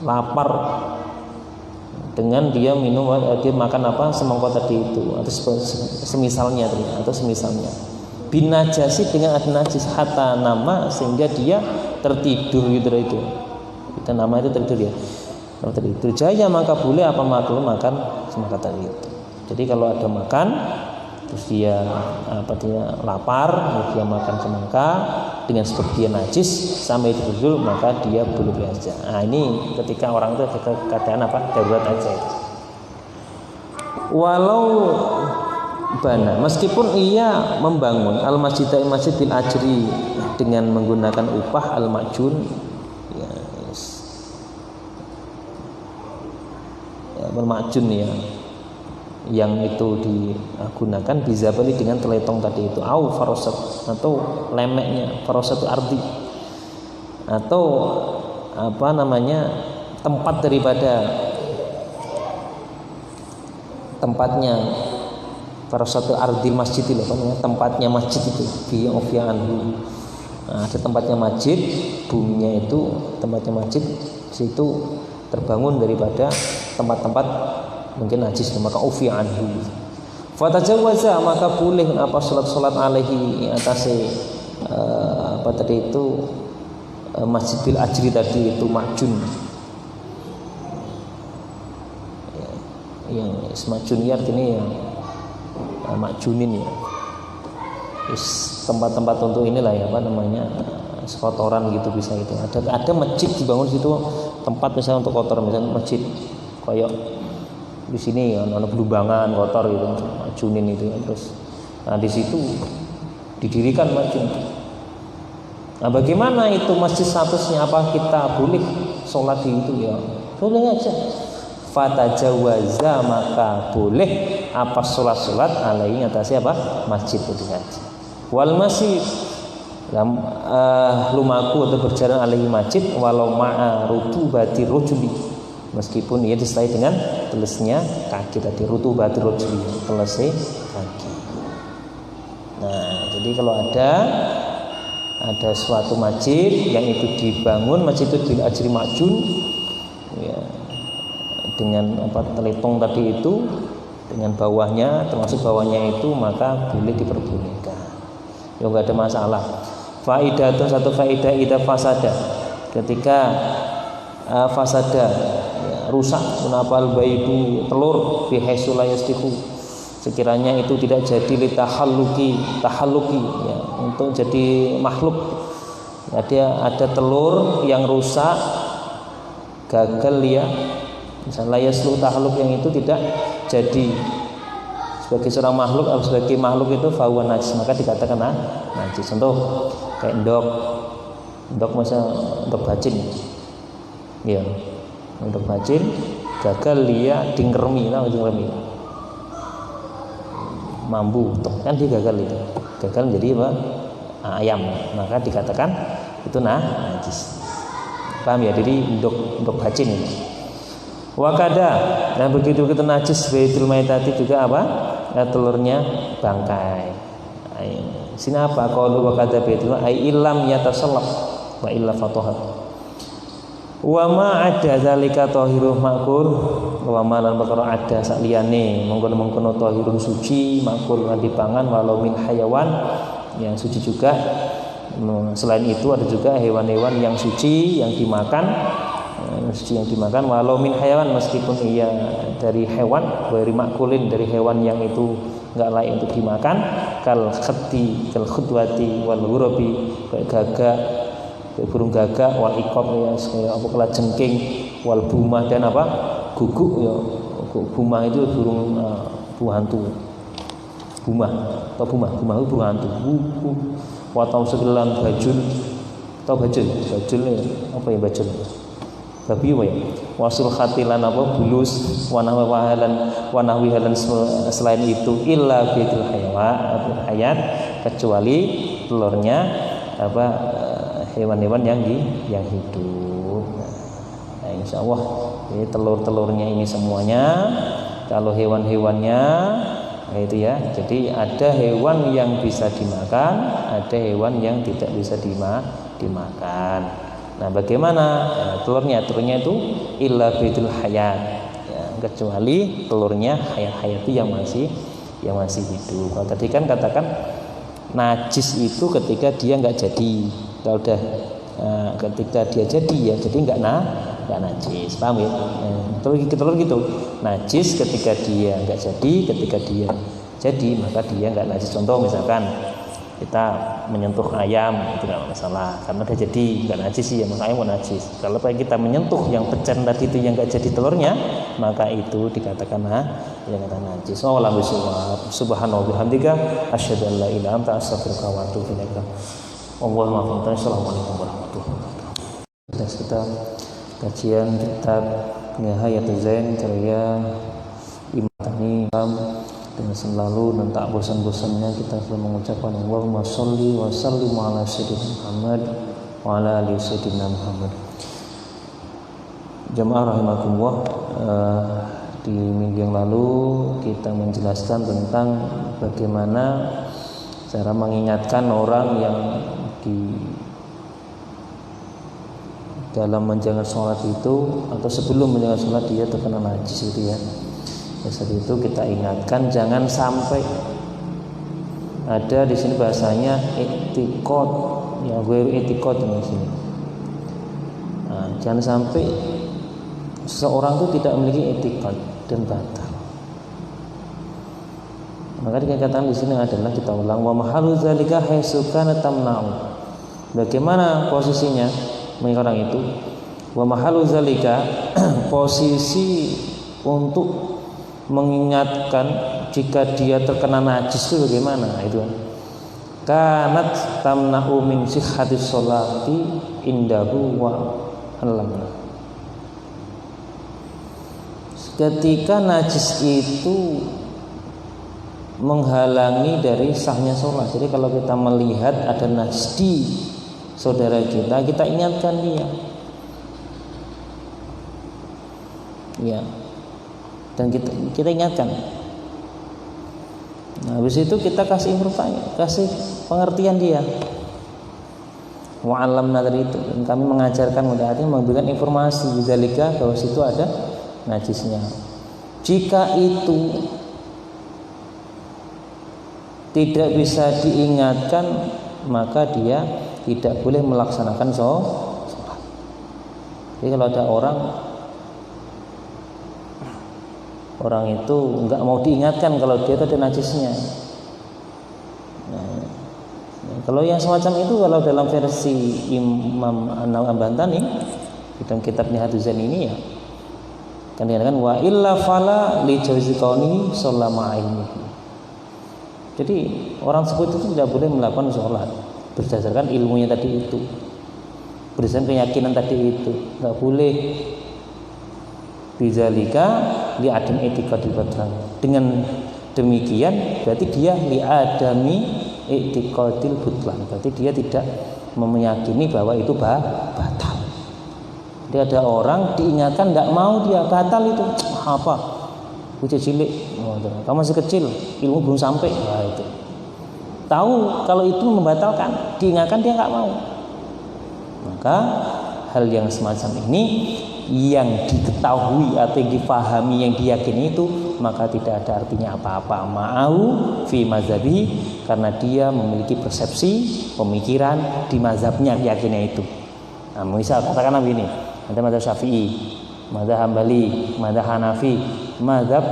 lapar, dengan dia minum, dia makan semangka tadi itu atau semisalnya binajasi dengan ada najis hatta nama sehingga dia tertidur gitu itu. Kita nama itu tertidur ya. Kalau tertidur jaya maka boleh makhluk makan semangka tadi itu. Jadi kalau ada makan terus dia lapar, dia makan semangka dengan sebab dia najis sampai tertidur maka dia boleh biasa. Nah, ini ketika orang itu keadaan darurat aja itu. Walau bana meskipun ia membangun masjid bil ajri dengan menggunakan upah al-majun ya, bermajun ya yang itu digunakan bizabali dengan teletong tadi itu au farosat atau lemeknya farosatu ardi atau tempat daripada tempatnya farosatu ardil masjid itu tempatnya masjid itu bi'ofi'anhu. Nah, ada tempatnya masjid, buminya itu tempatnya masjid situ terbangun daripada tempat-tempat mungkin najis maka ufi'anhu fatajawaza maka boleh salat alaihi atase tadi itu masjid bil ajri tadi itu majun yang semacun ya artinya yang majunin ya tempat-tempat untuk inilah ya kotoran gitu bisa itu ada masjid dibangun situ tempat misalnya untuk kotor misalnya masjid kayak di sini ya ada belubangan kotor gitu majunin itu ya. Terus di situ didirikan majun. Nah, bagaimana itu masjid statusnya? Apa kita boleh sholat di itu ya? Boleh aja. Fatajawaza maka boleh sholat alaihi atasnya masjid itu saja. Wal masjid lumaku atau berjalan alaihi masjid walau ma'a rutubati rujuli meskipun ia disertai dengan telasnya kaki tadi rutubati rujuli telasnya kaki. Nah, jadi kalau ada suatu masjid yang itu dibangun masjid itu bil ajri majun ya, dengan teletong tadi itu dengan bawahnya termasuk bawahnya itu maka boleh diperbolehkan ya enggak ada masalah. Faidatun satu faidah idza fasada ketika fasada ya, rusak menapal baidu telur fi haitsu la yastihu sekiranya itu tidak jadi tahalluki ya untuk jadi makhluk. Ada telur yang rusak gagal ya misalnya yaslu tahaluk yang itu tidak jadi sebagai seorang makhluk atau sebagai makhluk itu fahuwa najis maka dikatakan najis. Contoh kayak endok masa endok bacin ya endok bacin gagal dia dingkermi mambu kan dia gagal menjadi ayam maka dikatakan itu najis. Paham ya? Jadi endok bacin ini wakada. Nah begitu najis baitul maitati juga telurnya bangkai. Sini kalau wakada baitul ai illam yatasallab wa illa fatahat wa ma ada zalika tahirun makul wa ma lan bakara ada sakliyane mengkono tahirun suci makul lan dipangan walau min hayawan yang suci juga Selain itu ada juga hewan-hewan yang suci yang dimakan, walau min hayawan, meskipun ia dari hewan, dari makulin, dari hewan yang itu nggak layak untuk dimakan, kal khudwati wal ghurabi, kayak gagak, kayak burung gagak, wal ikop ya, kayak apa kalajengking, wal bumah, dan apa guguk ya. Bumah itu burung hantu. Bumah itu burung hantu. Watau segelan bajul, atau bajul ya, apa ya bajul? Babi ya. Wasul khatilan apa bulus, wanawi halan selain itu illa bidil hayat, kecuali telurnya apa hewan-hewan yang hidup. Nah, insya Allah ini telur-telurnya ini semuanya. Kalau hewan-hewannya itu ya, jadi ada hewan yang bisa dimakan, ada hewan yang tidak bisa dimakan. Nah, bagaimana telurnya itu illa bidul hayat ya, kecuali telurnya hayat itu yang masih hidup. Kalau tadi kan katakan najis itu ketika dia nggak jadi. Kalau udah ketika dia jadi ya jadi nggak najis, paham ya? Telur gitu najis ketika dia nggak jadi, ketika dia jadi maka dia nggak najis. Contoh misalkan kita menyentuh ayam itu tidak masalah karena dia jadi nggak najis sih ya, maka ayam najis. Kalau kita menyentuh yang pecan tadi itu yang nggak jadi telurnya, maka itu dikatakan yang kata najis. Wallahu a'lam. Subhanallahi wa bihamdika asyhadu an la ilaha illa anta astaghfiruka wa atubu ilaik. Assalamualaikum warahmatullahi wabarakatuh. Kita kajian kitab Nihayatul Zain karya Imam Tani, dan selalu dan tak bosan-bosannya kita selalu mengucapkan Allahumma sholli wa sallim ala sayyidina Muhammad wa ala ali sayyidina Muhammad. Jamaah rahimakumullah, di minggu yang lalu kita menjelaskan tentang bagaimana cara mengingatkan orang yang di dalam menjalankan sholat itu atau sebelum menjalankan sholat dia terkena najis itu ya. Saat itu kita ingatkan jangan sampai ada di sini bahasanya etikot ya, gue etikot di sini. Nah, jangan sampai seseorang itu tidak memiliki etikot dan batal. Maka dikatakan di sini adalah kita ulang wa mahalu zalika haitsu kana tamna'u. Bagaimana posisinya orang itu? Wa mahalu zalika posisi untuk mengingatkan jika dia terkena najis itu bagaimana? Itu kanat tamna'u min sihhatis sholati indahu wa alam. Ketika najis itu menghalangi dari sahnya sholat. Jadi kalau kita melihat ada najis di saudara kita ingatkan dia ya, dan kita ingatkan. Nah, habis itu kita kasih informasi, kasih pengertian dia. Wa'alamna dari itu, dan kami mengajarkan mudah-hati memberikan informasi bizalika bahwa situ ada najisnya. Jika itu tidak bisa diingatkan, maka dia tidak boleh melaksanakan sholat. Jadi kalau ada orang itu nggak mau diingatkan kalau dia itu ada najisnya. Nah, kalau yang semacam itu, kalau dalam versi Imam An-Bantani dalam kitab Nihayatul Zain ini ya, kan dikatakan wa illa fala li jawizi kauni sallama ainihi. Jadi orang seperti itu tidak boleh melakukan sholat berdasarkan ilmunya tadi itu, berdasarkan keyakinan tadi itu, nggak boleh. Bizalika li adam i'tiqadil batal. Dengan demikian berarti dia li adami i'tiqadil butlan. Berarti dia tidak meyakini bahwa itu batal. Jadi ada orang diingatkan nggak mau, dia batal itu apa? Udah cilik, kamu masih kecil, ilmu belum sampai. Nah, itu tahu kalau itu membatalkan, diingatkan dia nggak mau. Maka hal yang semacam ini yang diketahui atau yang difahami, yang diyakini itu maka tidak ada artinya apa-apa. Ma'ahu fi mazhabi, karena dia memiliki persepsi, pemikiran di mazhabnya, keyakinannya itu. Nah, misal katakanlah begini, ada mazhab Syafi'i, mazhab Hambali, mazhab Hanafi, mazhab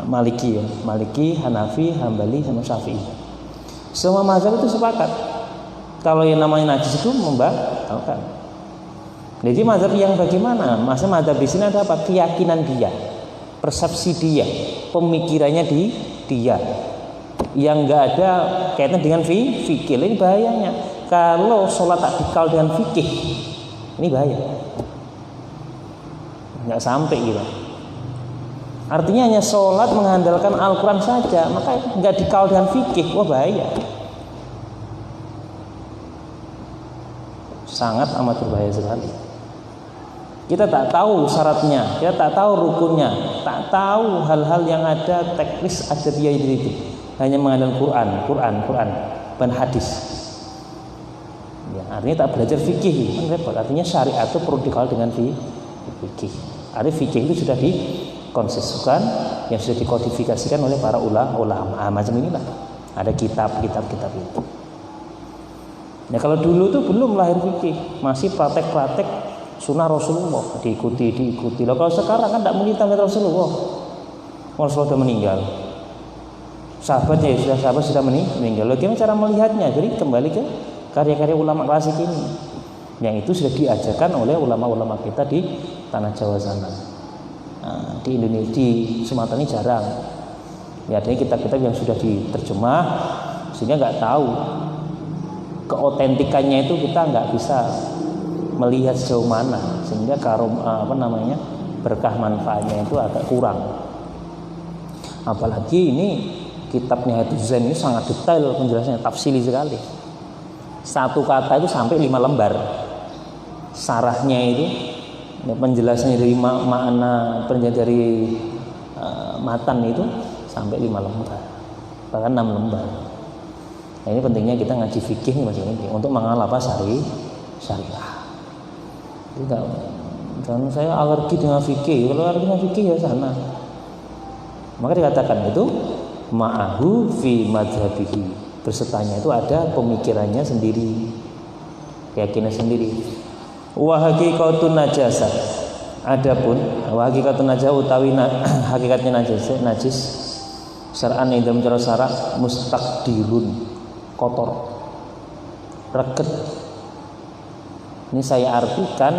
Maliki ya, Maliki, Hanafi, Hambali sama Syafi'i. Semua mazhab itu sepakat kalau yang namanya najis itu membatalkan. Jadi mazhab yang bagaimana? Mazhab di sini ada apa? Keyakinan dia, persepsi dia, pemikirannya dia. Yang enggak ada kaitan dengan fikih. Ini bahayanya. Kalau sholat tak dikal dengan fikih, ini bahaya. Enggak sampai gitu. Artinya hanya sholat mengandalkan Al-Quran saja, maka enggak dikal dengan fikih. Wah, bahaya. Sangat amat berbahaya sekali. Kita tak tahu syaratnya, kita tak tahu rukunnya, tak tahu hal-hal yang ada teknis adabiyah itu. Hanya mengandalkan Quran dan hadis. Ya, artinya tak belajar fikih, kan repot. Artinya syariat itu perlu dikawal dengan fikih. Artinya fikih itu sudah dikonsesikan, yang sudah dikodifikasikan oleh para ulama. Macam inilah. Ada kitab-kitab itu. Ya kalau dulu tuh belum lahir fikih, masih praktek-praktek sunnah Rasulullah, diikuti. Loh, kalau sekarang kan tidak mungkin tamat Rasulullah. Rasulullah sudah meninggal. Sahabatnya sudah meninggal. Loh, gimana cara melihatnya? Jadi kembali ke karya-karya ulama klasik ini. Yang itu sudah diajarkan oleh ulama-ulama kita di tanah Jawa sana. Nah, di Indonesia, di Sumatera ini jarang. Ya, ada kitab-kitab yang sudah diterjemah sehingga nggak tahu keotentikannya itu, kita nggak bisa melihat sejauh mana, sehingga berkah manfaatnya itu agak kurang. Apalagi ini kitabnya Nihayatul Zain ini sangat detail penjelasannya, tafsili sekali. Satu kata itu sampai 5 lembar. Sarahnya itu, penjelasannya dari makna dari matan itu sampai 5 lembar, bahkan 6 lembar. Nah, ini pentingnya kita ngaji fikih nih untuk mengenal apa syariah. Tidak, dan saya alergi dengan fikih. Kalau alergi dengan fikih ya sana. Maka dikatakan itu ma'ahu fi madhabihi, bersertanya itu ada pemikirannya sendiri, keyakinan sendiri. Wa haqiqatun najasah, adapun wa haqiqatun najasah utawi hakikatnya najis syar'an dalam cara syara' mustaqdirun, kotor, reget. Ini saya artikan,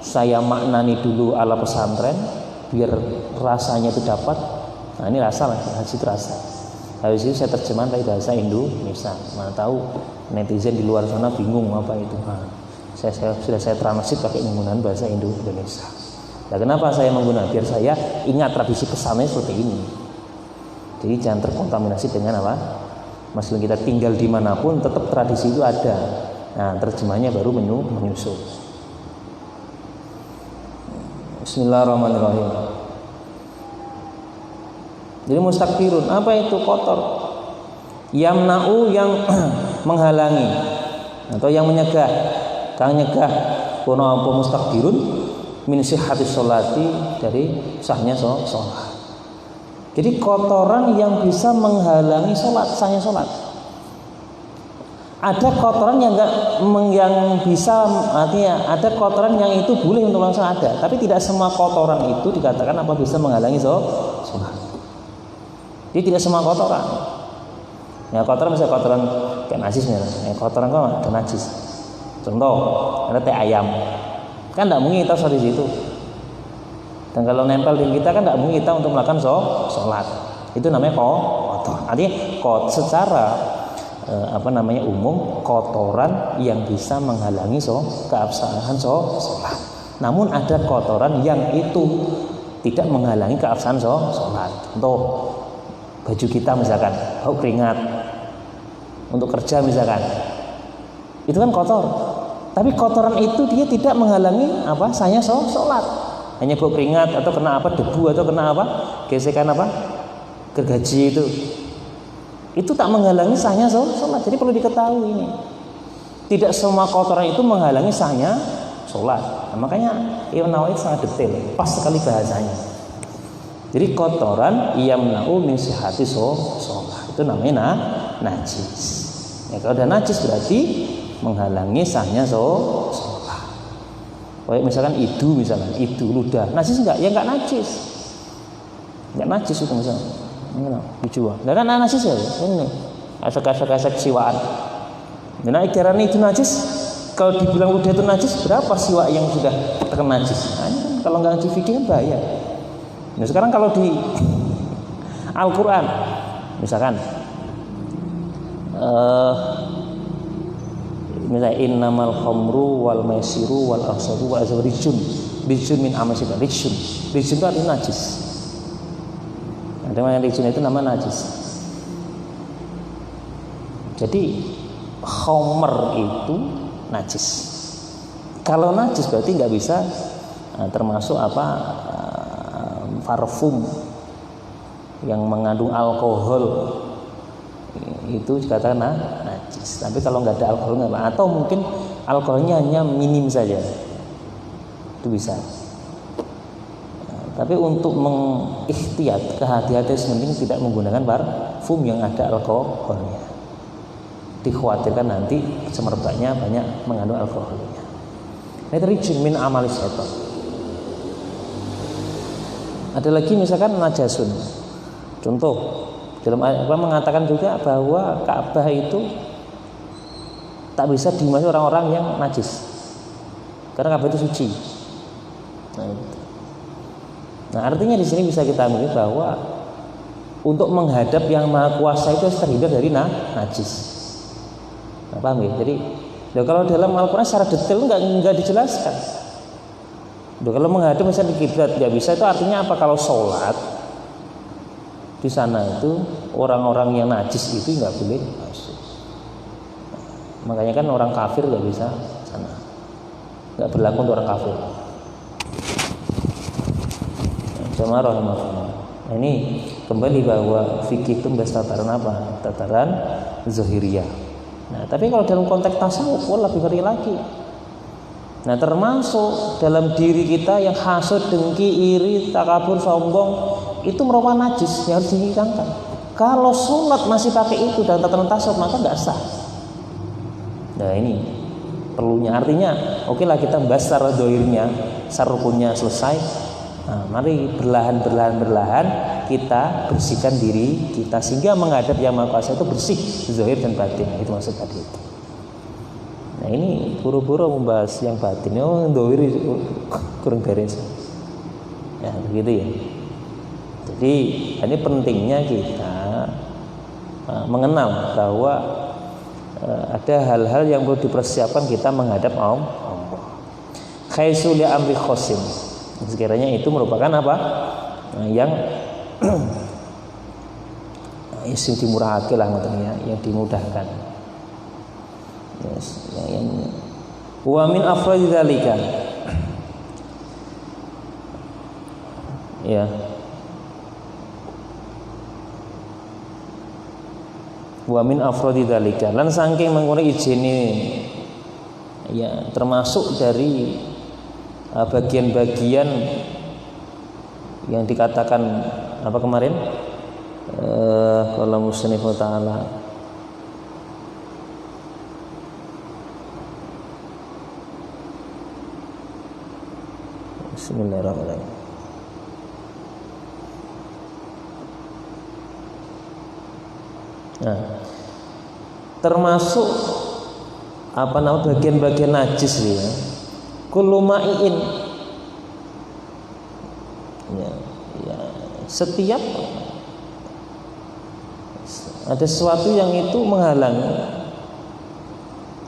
saya maknani dulu ala pesantren biar rasanya itu dapat. Nah, ini rasa lah, hasil rasa. Habis itu saya terjemahkan pakai bahasa Indonesia. Mana tahu netizen di luar sana bingung apa itu. Nah, sudah saya translate pakai menggunakan bahasa Indonesia. Nah, kenapa saya menggunakan? Biar saya ingat tradisi pesantren seperti ini. Jadi jangan terkontaminasi dengan apa? Meskipun kita tinggal dimanapun, tetap tradisi itu ada. Nah, terjemahnya baru menyusul. Bismillahirrahmanirrahim. Jadi mustakbirun, apa itu? Kotor. Yamna'u, yang menghalangi atau yang menyegah. Kang nyegah kono apa mustakbirun min sihhatis sholati, dari sahnya sholat. Jadi kotoran yang bisa menghalangi sahnya sholat. Ada kotoran yang bisa, artinya ada kotoran yang itu boleh untuk langsung ada, tapi tidak semua kotoran itu dikatakan apa bisa menghalangi sholat. Jadi tidak semua kotoran. Ya, kotoran misalnya kotoran kayak najis misalnya. Kotoran kok ada najis. Contoh, ada teh ayam. Kan tidak mungkin kita sholat di situ. Dan kalau nempel di kita kan tidak mungkin kita untuk melakukan sholat. Itu namanya kotor. Artinya secara umum kotoran yang bisa menghalangi keabsahan sholat. Namun ada kotoran yang itu tidak menghalangi keabsahan sholat. Contoh, baju kita misalkan bau keringat untuk kerja misalkan, itu kan kotor. Tapi kotoran itu dia tidak menghalangi sahnya sholat. Hanya bau keringat atau kena debu atau kena gesekan gergaji itu tak menghalangi sahnya sholat. Jadi perlu diketahui ini. Tidak semua kotoran itu menghalangi sahnya sholat. Nah, makanya Imam Nawawi sangat detail, pas sekali bahasanya. Jadi kotoran yamna'u min sihhati shalah. Itu namanya najis. Ya, kalau udah najis berarti menghalangi sahnya shalah. Kayak misalkan idu ludah. Najis enggak? Ya enggak najis. Enggak najis itu misalnya. Dijual. Lah kan najis ya ini. Asak-asak siwaan. Nah, ikiran itu najis. Kalau dibilang ludah itu najis, berapa siwa yang sudah terkena najis? Nah, ini kan kalau enggak ngaji fikih kan bahaya. Nah, sekarang kalau di Al-Quran misalkan misalnya innamal khamru wal maisiru wal anshabu wal azlamu rijsun min amali syaitan. Rijsun itu artinya najis. Ada yang rijsun itu nama najis. Jadi khamr itu najis. Kalau najis berarti nggak bisa termasuk parfum yang mengandung alkohol itu dikatakan najis. Tapi kalau nggak ada alkohol nggak apa. Atau mungkin alkoholnya hanya minim saja, itu bisa. Tapi untuk mengikhtiat, kehati-hatian penting tidak menggunakan parfum yang ada alkoholnya. Dikhawatirkan nanti semerbaknya banyak mengandung alkoholnya. Itu rijsun min amali syaitan. Ada lagi misalkan najasun. Contoh dalam ayat mengatakan juga bahwa Ka'bah itu tak bisa dimasuki orang-orang yang najis. Karena Ka'bah itu suci. Nah, artinya di sini bisa kita ambil bahwa untuk menghadap yang Maha Kuasa itu harus terhindar dari najis. Nah, paham ya? Jadi kalau dalam Al-Quran secara detail nggak dijelaskan. Kalau menghadap misalnya di kiblat nggak bisa, itu artinya apa? Kalau sholat di sana itu orang-orang yang najis itu nggak boleh masuk. Makanya kan orang kafir nggak bisa sana, nggak berlaku untuk orang kafir. Jamaah rahimahullah. Nah, ini kembali bahwa fikih itu tataran apa? Tataran zahiriyah. Nah, tapi kalau dalam konteks tasawuf lebih ngeri lagi. Nah, termasuk dalam diri kita yang hasud, dengki, iri, takabur, sombong itu merupakan najis yang harus dihilangkan. Kalau sholat masih pakai itu dalam tataran tasawuf maka nggak sah. Nah, ini perlunya. Artinya, oke lah kita bahas secara dohirnya, secara rukunnya selesai. Nah, mari berlahan kita bersihkan diri kita sehingga menghadap Yang Maha Kuasa itu bersih zahir dan batin. Itu maksud tadi itu. Nah, ini buru-buru membahas yang batin. Dohir kurang beres. Ya begitu ya. Jadi ini pentingnya kita mengenal bahwa ada hal-hal yang perlu dipersiapkan kita menghadap Allah. Khaisul amri khosim. Sekiranya itu merupakan apa? Yang isim dimurahake lah maksudnya, yang dimudahkan. Yes, yang wa min afradi dzalika. Ya. Wa min afradi dzalika. Lan saking mengkono ijine ya termasuk dari bagian-bagian yang dikatakan apa kemarin kalau musnif ta'ala Bismillahirrahmanirrahim. Nah, termasuk apa namanya bagian-bagian najis ya. Kullu ma'iin. Ya, setiap ada sesuatu yang itu menghalangi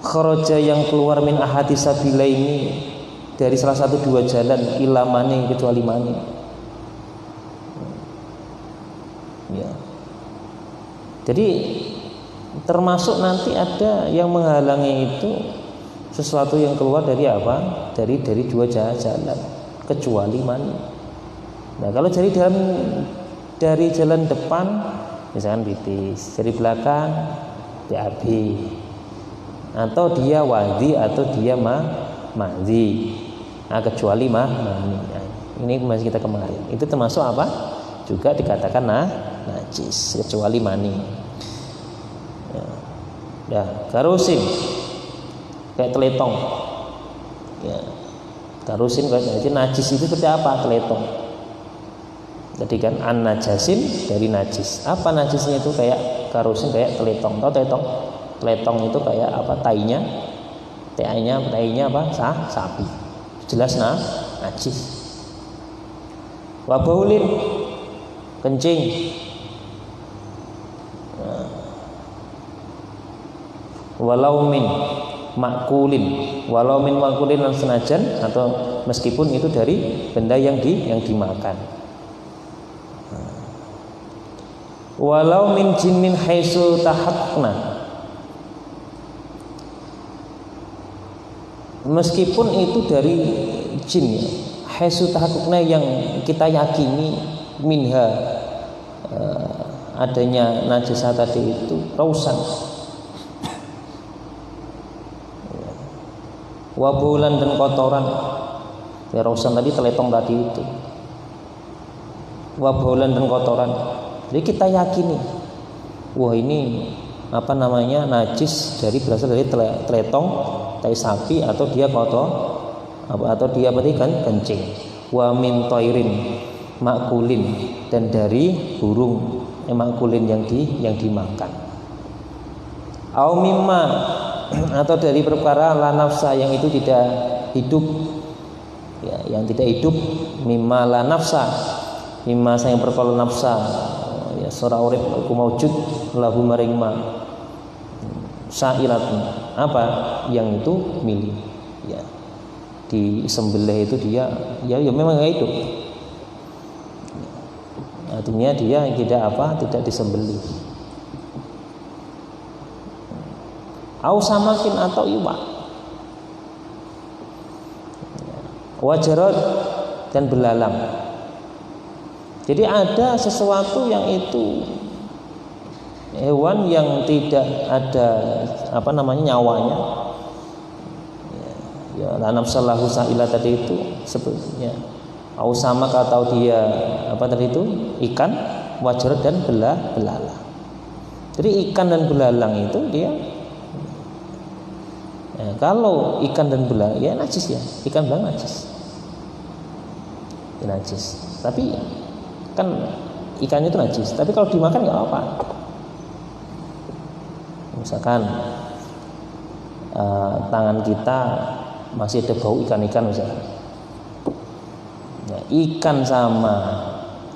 kharaja yang keluar min ahadi sabilaini dari salah satu dua jalan ilamani kecuali mani. Ya. Jadi termasuk nanti ada yang menghalangi itu sesuatu yang keluar dari apa? Dari dua jalan kecuali mani. Nah, kalau dari jalan depan misalkan pipis, dari belakang BAB, atau dia wadi atau dia mandi. kecuali mani. Nah, ini masih kita kemarin. Itu termasuk apa? Juga dikatakan najis kecuali mani. Ya, karusin kayak teletong. Ya, karusin kayak jadi najis itu seperti apa? Teletong. Jadi kan an-najasin dari najis. Apa najisnya itu? Kayak karusin kayak teletong. Tahu teletong? Teletong itu kayak apa? Tainya apa? Sapi. Jelas najis. Wabaulin kencing. Walau min makulin dan senajan atau meskipun itu dari benda yang dimakan. Walau min jinnin haitsu tahaqna, meskipun itu dari jin ya, haitsu tahaqna yang kita yakini minha adanya najisah tadi itu rausan. Wabulan dan kotoran. Ya rausan tadi teletong tadi itu. Wabulan dan kotoran. Jadi kita yakini, wah ini apa namanya najis berasal dari teletong, tai sapi atau dia kotor, atau dia berarti kan kencing. Wa min toirin makulin, dan dari burung makulin yang dimakan. Au mimma, atau dari perkara la nafsa yang itu tidak hidup ya, yang tidak hidup, mimma la nafsa, mimma yang perkara nafsa ya, sura urip ku maujud lahu maring ma sailatun, apa yang itu milik ya, disembelih itu dia ya memang enggak hidup, artinya dia tidak disembelih. Au samakin atau iwa, wajarot dan belalang. Jadi ada sesuatu yang itu hewan yang tidak ada apa namanya nyawanya. Ya, la nafsallahu sa'ila tadi itu sebetulnya. Au samak atau dia apa tadi itu ikan, wajarot dan belalang. Jadi ikan dan belalang itu dia ya, kalau ikan dan belalang ya najis ya, ikan belalang najis. Ya, najis. Tapi kan ikannya itu najis. Tapi kalau dimakan nggak apa-apa. Misalkan tangan kita masih ada bau ikan-ikan misalkan. Ya, ikan sama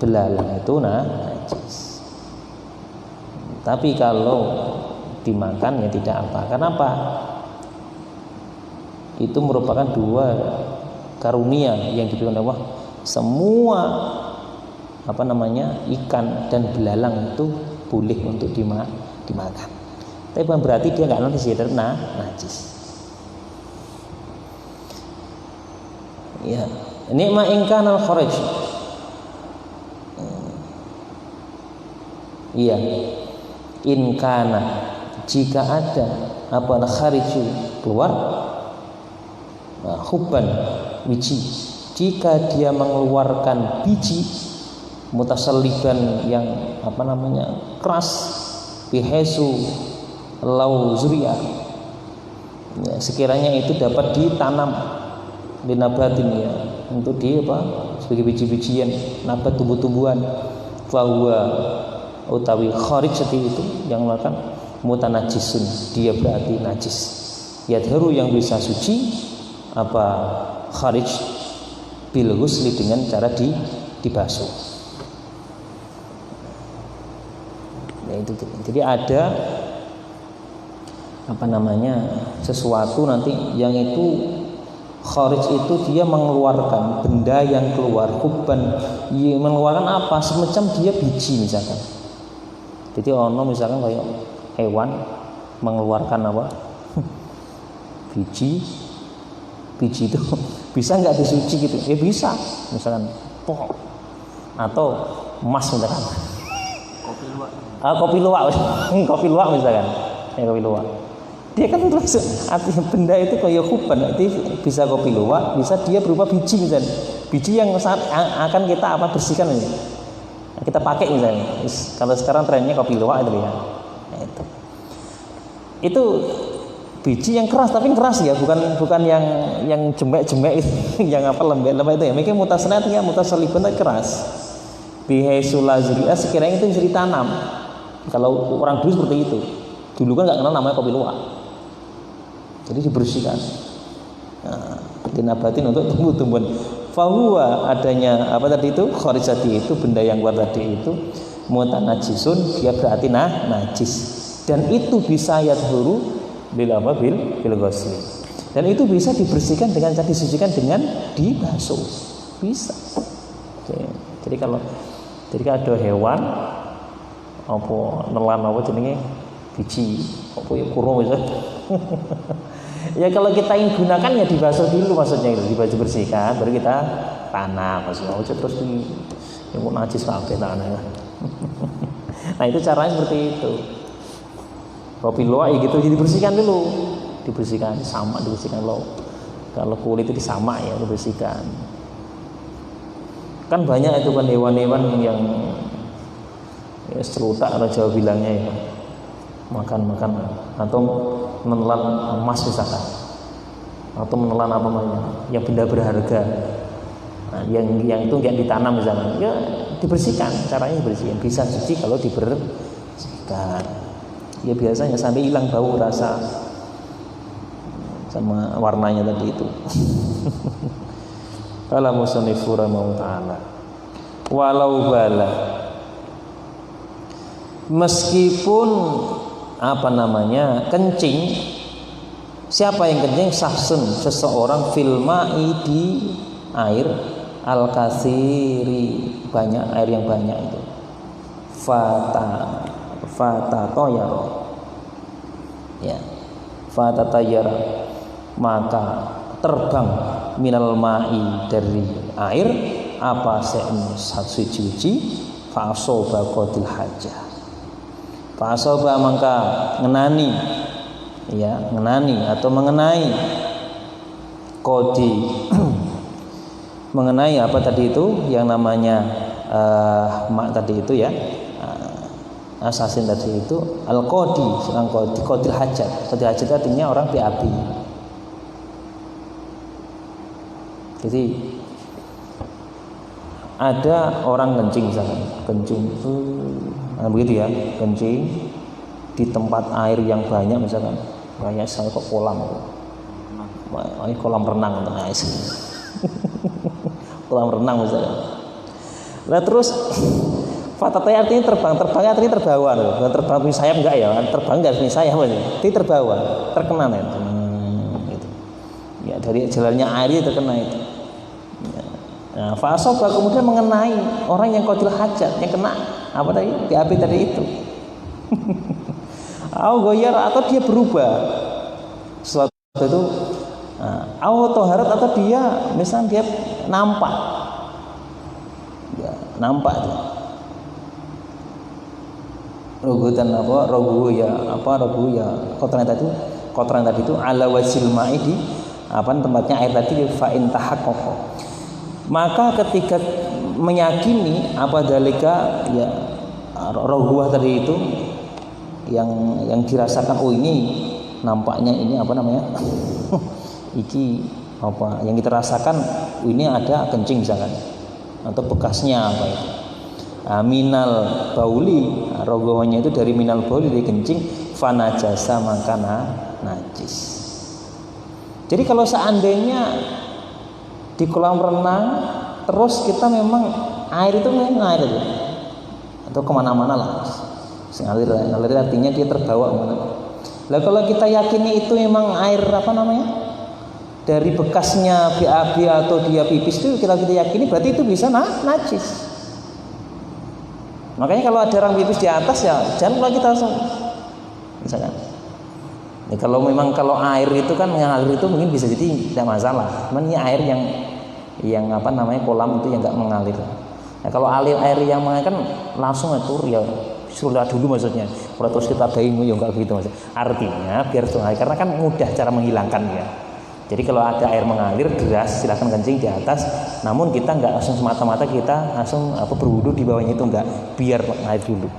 belalang itu najis. Tapi kalau dimakan ya tidak apa. Kenapa? Itu merupakan dua karunia yang diberikan Allah. Semua apa namanya ikan dan belalang itu boleh untuk dimakan. Tapi bukan berarti dia nggak najis ya, najis. Ya, nikma ingkan al kharij. Iya, inkana jika ada apa al khariju keluar hubban biji, jika dia mengeluarkan biji mutasalliban yang apa namanya keras, bihesu lau zuria ya, sekiranya itu dapat ditanam binabatin ya, untuk di apa sebagai biji-bijian nabat tumbuh-tumbuhan, bahwa utawi kharij seperti itu yang melakukan mutanajisun, dia berarti najis. Yadharu yang bisa suci apa kharij bil ghusli dengan cara dibasuh. Ya, itu. Jadi ada apa namanya sesuatu nanti yang itu kharij itu dia mengeluarkan benda yang keluar kuban, mengeluarkan apa semacam dia biji misalkan. Jadi ono misalkan kayak hewan mengeluarkan apa biji itu bisa nggak disuci gitu? Ya bisa, misalkan pohon atau emas misalkan. Kopi luwak misalkan. Ya kopi luwak. Dia kan terus artinya benda itu kayak huban, itu bisa kopi luwak, bisa dia berupa biji misalnya, biji yang saat akan kita bersihkan ini, kita pakai misalnya. Kalau sekarang trennya kopi luwak itu ya, itu biji yang keras, tapi keras ya, bukan yang jembek yang lembek itu ya. Mungkin mutasna artinya mutasalibun itu keras. Bihaisulah sekiranya itu bisa ditanam. Kalau orang dulu seperti itu, dulu kan nggak kenal namanya kopi luwak. Jadi dibersihkan, dinabatin untuk tumbuh-tumbuhan. Fahuwa adanya tadi itu khorijati itu benda yang keluar tadi itu mutanajisun, dia berarti najis, dan itu bisa yadhuru bil ghusli, dan itu bisa dibersihkan dengan disucikan dengan dibasuh, bisa. Jadi kalau ada hewan nelan jenenge biji ya kurung itu. Ya kalau kita ingin gunakan ya dibasuh dulu, maksudnya itu dibersihkan, baru kita tanam, maksudnya terus yang najis kabeh tanah. Nah itu caranya seperti itu. Kopi luwak gitu dibersihkan dulu, dibersihkan lo. Kalau kulit itu disamak ya, dibersihkan. Kan banyak itu kan hewan-hewan yang serutak atau Jawa bilangnya ya, makan atau menelan emas misalkan, atau menelan yang benda berharga, yang itu nggak ditanam misalkan, ya dibersihkan. Caranya dibersihkan, bisa suci kalau dibersihkan. Ya biasanya sampai hilang bau, rasa sama warnanya tadi itu. Qala musannifu rahimahullah ta'ala, walau bala, meskipun kencing, siapa yang kencing? Sahsun, seseorang, filma'i, di air, al-katsiri, banyak, air yang banyak itu, fata toyaro, ya, fata toyaro, maka terbang minal ma'i, dari air, apa suci, fa'asoba qadil hajah, fa'asoba maka ngenani mengenai kodi mengenai tadi itu yang namanya mak tadi itu ya, asasin tadi itu al-qadi, sedang qadil hajat. Qadil hajat artinya orang BAB. Jadi ada orang kencing misalkan, begitu ya, kencing di tempat air yang banyak misalkan, banyak sekali kok kolam renang kolam renang misalkan. Nah terus fatataya artinya terbang artinya terbawa loh. Bukan terbang punya sayap enggak ya, terbang enggak punya sayap aja, dia terbawa, terkena gitu. Ya dari jalannya air itu terkena itu. Nah, fasoba kemudian mengenai orang yang qadil hajat, yang kena BAB tadi itu. Atau dia berubah sesuatu itu, toharat, atau dia misalnya dia nampak tuh. Rogu ya kotoran tadi itu ala wasil ma'i, di tempatnya air tadi, fa in tahaqqaqa, maka ketika meyakini dalika ya roguah tadi itu yang dirasakan, ini nampaknya ini iki yang kita rasakan, ini ada kencing misalkan, atau bekasnya itu minal bauli, rogohnya itu dari minal bauli, dari kencing, fanajasa maka najis. Jadi kalau seandainya di kolam renang terus kita memang air itu ngalir atau kemana-mana lah, ngalir artinya dia terbawa kemana. Lah kalau kita yakini itu memang air dari bekasnya BAB atau dia pipis, itu kita yakini berarti itu bisa najis. Makanya kalau ada orang pipis di atas ya jangan pula kita langsung misalkan. Ya, kalau air itu kan mengalir itu mungkin bisa jadi tidak masalah. Cuman ini air yang kolam itu yang enggak mengalir. Nah, kalau air yang mengalir kan langsung atur ya suruh dulu maksudnya. Kalau terus kita daing ya enggak gitu maksudnya. Artinya biar sungai karena kan mudah cara menghilangkan ya. Jadi kalau ada air mengalir deras silakan kencing di atas. Namun kita enggak langsung semata-mata kita langsung berwudu di bawahnya itu enggak, biar ngalir dulu.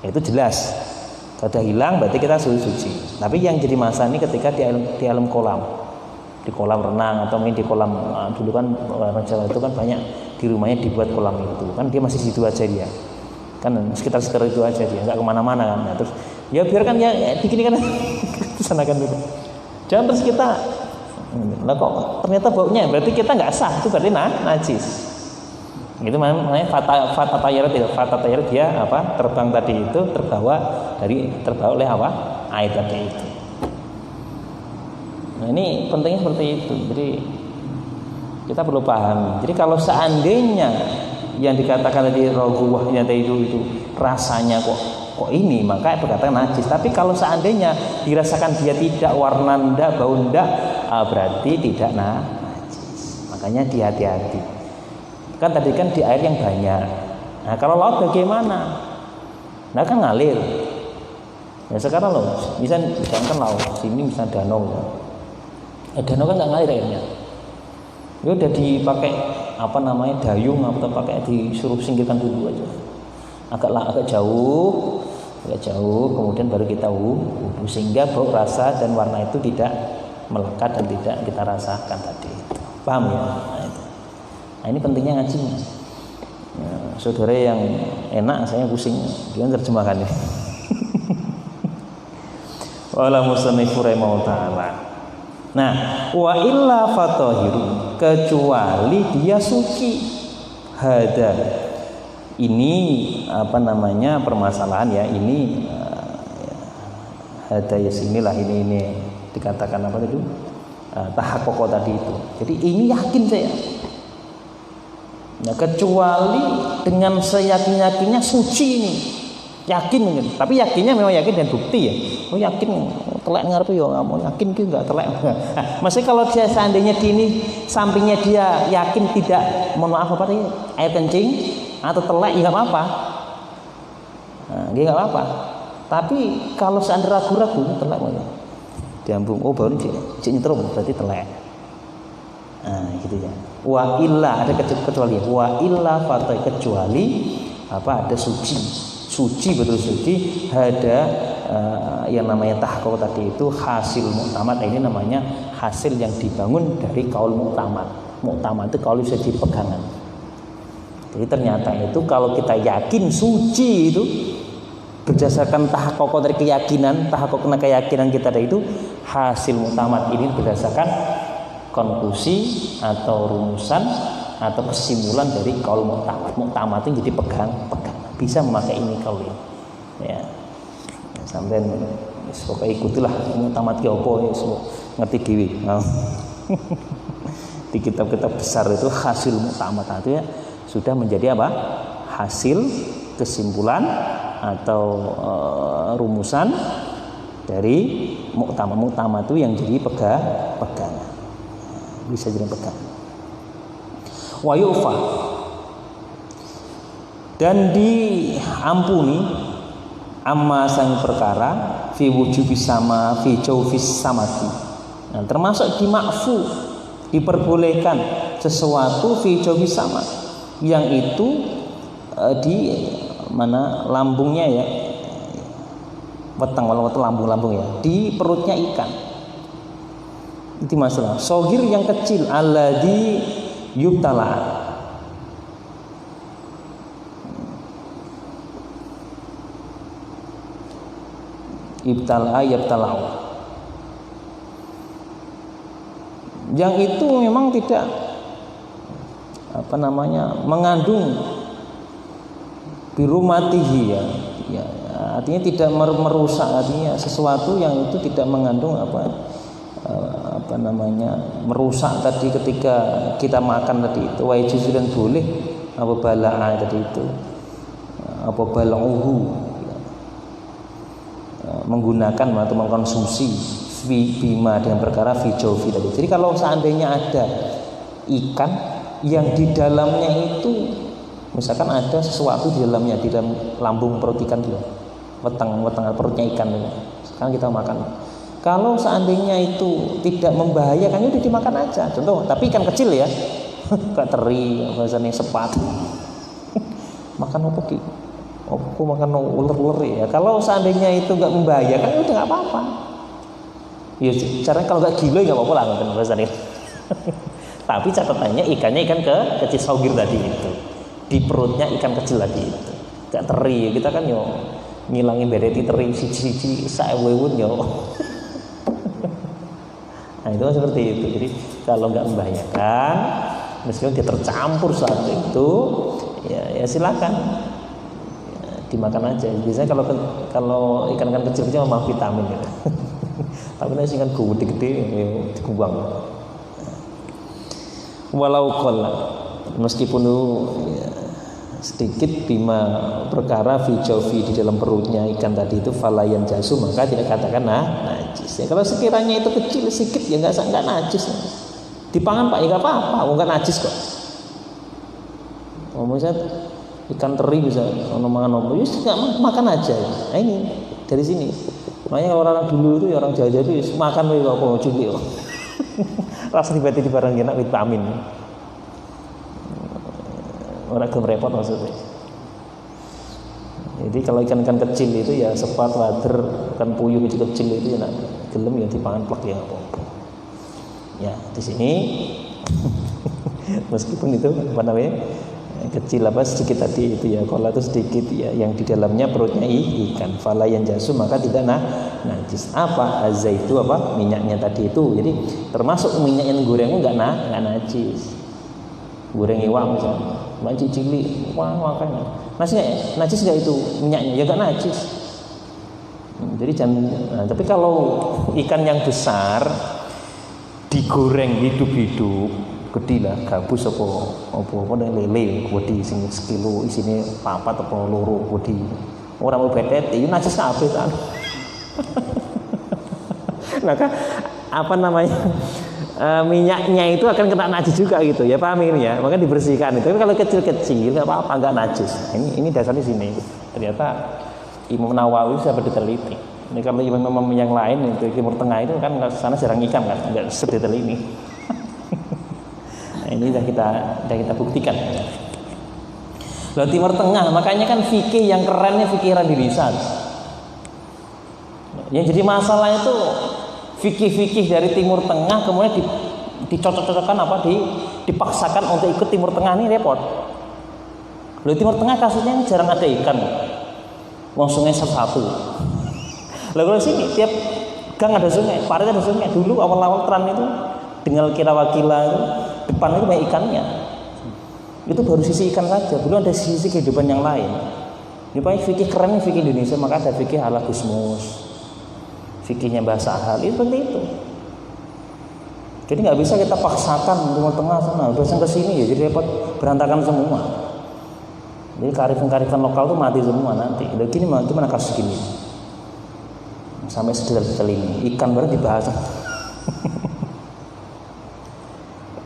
Ya, itu jelas. Kalau udah hilang berarti kita suci. Tapi yang jadi masalah ini ketika di alam kolam. Di kolam renang atau mungkin di kolam dulu kan orang Jawa itu kan banyak di rumahnya dibuat kolam itu kan dia masih situ aja dia kan sekitar itu aja dia nggak kemana-mana kan. Nah, terus ya biarkan ya begini kan kesanakan dulu jangan terus kita lah kok ternyata baunya berarti kita nggak sah itu berarti najis itu namanya fata tayyir dia terbang tadi itu terbawa oleh air tadi itu. Nah, ini pentingnya seperti itu. Jadi kita perlu paham. Jadi kalau seandainya yang dikatakan tadi roguwahnya itu rasanya kok ini, maka berkata najis. Tapi kalau seandainya dirasakan dia tidak warna ndak, bau ndak, berarti tidak najis. Makanya hati-hati. Kan tadi kan di air yang banyak. Nah, kalau laut bagaimana? Nah, kan ngalir. Ya sekarang loh, misalnya kan laut, sini misalnya danau. Danau kan nggak ngalir airnya. Ya udah dipakai dayung atau pakai disuruh singkirkan dulu aja. Agak jauh, kemudian baru kita wudu sehingga bau rasa dan warna itu tidak melekat dan tidak kita rasakan tadi. Paham ya? Nah, itu. Nah, ini pentingnya ngaji. Ya, saudara yang enak saya pusing dia terjemahkannya. Wala musannifu rahimahullah ta'ala. Nah, wa illa fatahiru, kecuali dia suci. Hada. Ini permasalahan ya, ini hada ya sinilah ini dikatakan apa tadi? Tahakkuk tadi itu. Jadi ini yakin saya. Nah, kecuali dengan seyakin-yakinnya suci ini. Yakin mungkin, tapi yakinnya memang yakin dan bukti ya. Oh yakin telek ngarep ya nggak mau yakin ki nggak telek. Maksudnya kalau dia seandainya di ini sampingnya dia yakin tidak, mohon maaf apa tadi air kencing atau telek ya nggak apa-apa. Nah, dia nggak apa-apa. Tapi kalau seandainya ragu-ragu telek ya. Diambung, oh baru cik nyetrum berarti telek. Nah gitu ya. Wa illa ada kecuali wa illa fatai kecuali ada suci betul suci ada yang namanya tahqiq tadi itu hasil muktamad. Ini namanya hasil yang dibangun dari kaul muktamad. Muktamad itu kaul bisa jadi pegangan. Jadi ternyata itu kalau kita yakin suci itu berdasarkan tahqiq dari keyakinan, tahqiq keyakinan kita itu hasil muktamad ini berdasarkan konklusi atau rumusan atau kesimpulan dari kaul muktamad. Muktamad itu jadi pegang bisa memakai ini kaul ini. Ya. Sampai pokoknya ikutilah muktamad ki apa ya ngerti dhewe. Di kitab-kitab besar itu hasil muktamad itu ya sudah menjadi apa? Hasil kesimpulan atau rumusan dari muktamad. Muktamad itu yang jadi pegangan. Bisa jadi pegangan. Wa yu'fa dan diampuni amma sang perkara fi wujubis sama fi jawfis samati. Nah, termasuk dimakfu diperbolehkan sesuatu fi jawfis sama yang itu di mana lambungnya ya weteng lambung ya di perutnya ikan itu masalah sogir yang kecil alladzi yubtala yabtalau yang itu memang tidak mengandung birumatihi ya, artinya tidak merusak, artinya sesuatu yang itu tidak mengandung merusak tadi ketika kita makan tadi itu wajiban boleh apa balaa tadi itu apa balauhu menggunakan atau mengkonsumsi bima dengan perkara fijaufi tadi. Jadi kalau seandainya ada ikan yang di dalamnya itu Misalkan ada sesuatu di dalamnya, di dalam lambung perut ikan itu, weteng perutnya ikan itu. Sekarang kita makan. Kalau seandainya itu tidak membahayakan, ya udah dimakan aja. Contoh, tapi ikan kecil ya, kayak teri, bahasanya sepat. Makan apa ki? Aku makan ular-ular ya. Kalau seandainya itu nggak membahayakan, ya udah nggak apa-apa. Ya caranya kalau nggak gila nggak apa-apa lah, bahasanya. Tapi catatannya ikannya ikan kecil saugir tadi itu, di perutnya ikan kecil tadi itu. Gak teri, kita kan yo ngilangin bereti teri siji-siji saewewun yo. Nah itu kan seperti itu. Jadi kalau nggak membahayakan, meskipun dia tercampur saat itu, ya silakan ya, dimakan aja. Biasanya kalau ikan-ikan kecil-kecil memang vitamin gitu. Tapi nanti ikan gede-gede ya dibuang. Walau qalla, meskipun ya, sedikit bima perkara fi jawfi di dalam perutnya ikan tadi itu falayan jasu, maka tidak katakan najis ya. Kalau sekiranya itu kecil sedikit ya nggak najis ya. Dipangan Pak ya nggak apa-apa, nggak najis kok. Misalnya ikan teri bisa makan apa ya makan aja ya. Nah ini dari sini makanya orang dulu itu orang Jawa itu makan apa culi kok. Rasa tiba-tiba barang enak vitamin. Orang gelem repot maksudnya. Jadi kalau ikan-ikan kecil itu ya sepat, wader, ikan puyuh kecil itu ya gelem ya dipangan plak ya apa-apa. Ya di sini meskipun itu apa namanya kecil sedikit tadi itu ya, kalau itu sedikit ya yang di dalamnya perutnya ikan fala yang jasu maka tidak najis. Apa azaitu apa minyaknya tadi itu, jadi termasuk minyak yang goreng nggak najis. Goreng iwak misalnya banci cili makanya najis nggak itu minyaknya ya nggak najis. Jadi jangan tapi kalau ikan yang besar digoreng hidup gede lah gabus apa lele gede sing sekilo isine papat apa loro gede ora mau betet itu najis kabeh kan. Maka apa namanya minyaknya itu akan kena najis juga gitu ya, paham ini ya, maka dibersihkan itu. Tapi kalau kecil-kecil nggak apa-apa, nggak najis. Ini dasarnya sini. Ternyata Imam Nawawi saya diteliti. Ini kalau imam yang lain itu Timur Tengah itu kan sana jarang ikan kan, nggak sedetail ini. Nah, ini sudah kita buktikan. Lalu Timur Tengah, makanya kan fikih yang kerennya fikih Radilisan. Yang jadi masalah itu fikih-fikih dari Timur Tengah kemudian dicocok-cocokkan dipaksakan untuk ikut Timur Tengah, ini repot. Lalu Timur Tengah kasusnya ini jarang ada ikan, wong sungai satu. Lalu kalau sini tiap gang ada sungai, parit ada sungai. Dulu awal-awal Tran itu dengan kira-wakila depan itu banyak ikannya. Itu baru sisi ikan saja, belum ada sisi kehidupan yang lain. Ini paling fikih keren fikih Indonesia, maka ada fikih ala Gusmus. Fikihnya bahasa hal itu seperti itu. Jadi nggak bisa kita paksakan Timur Tengah sana, udah ke sini ya jadi repot, berantakan semua. Jadi kearifan lokal tuh mati semua nanti. Udah gini gimana kasus gini? Sampai sedetail ini ikan baru dibahas.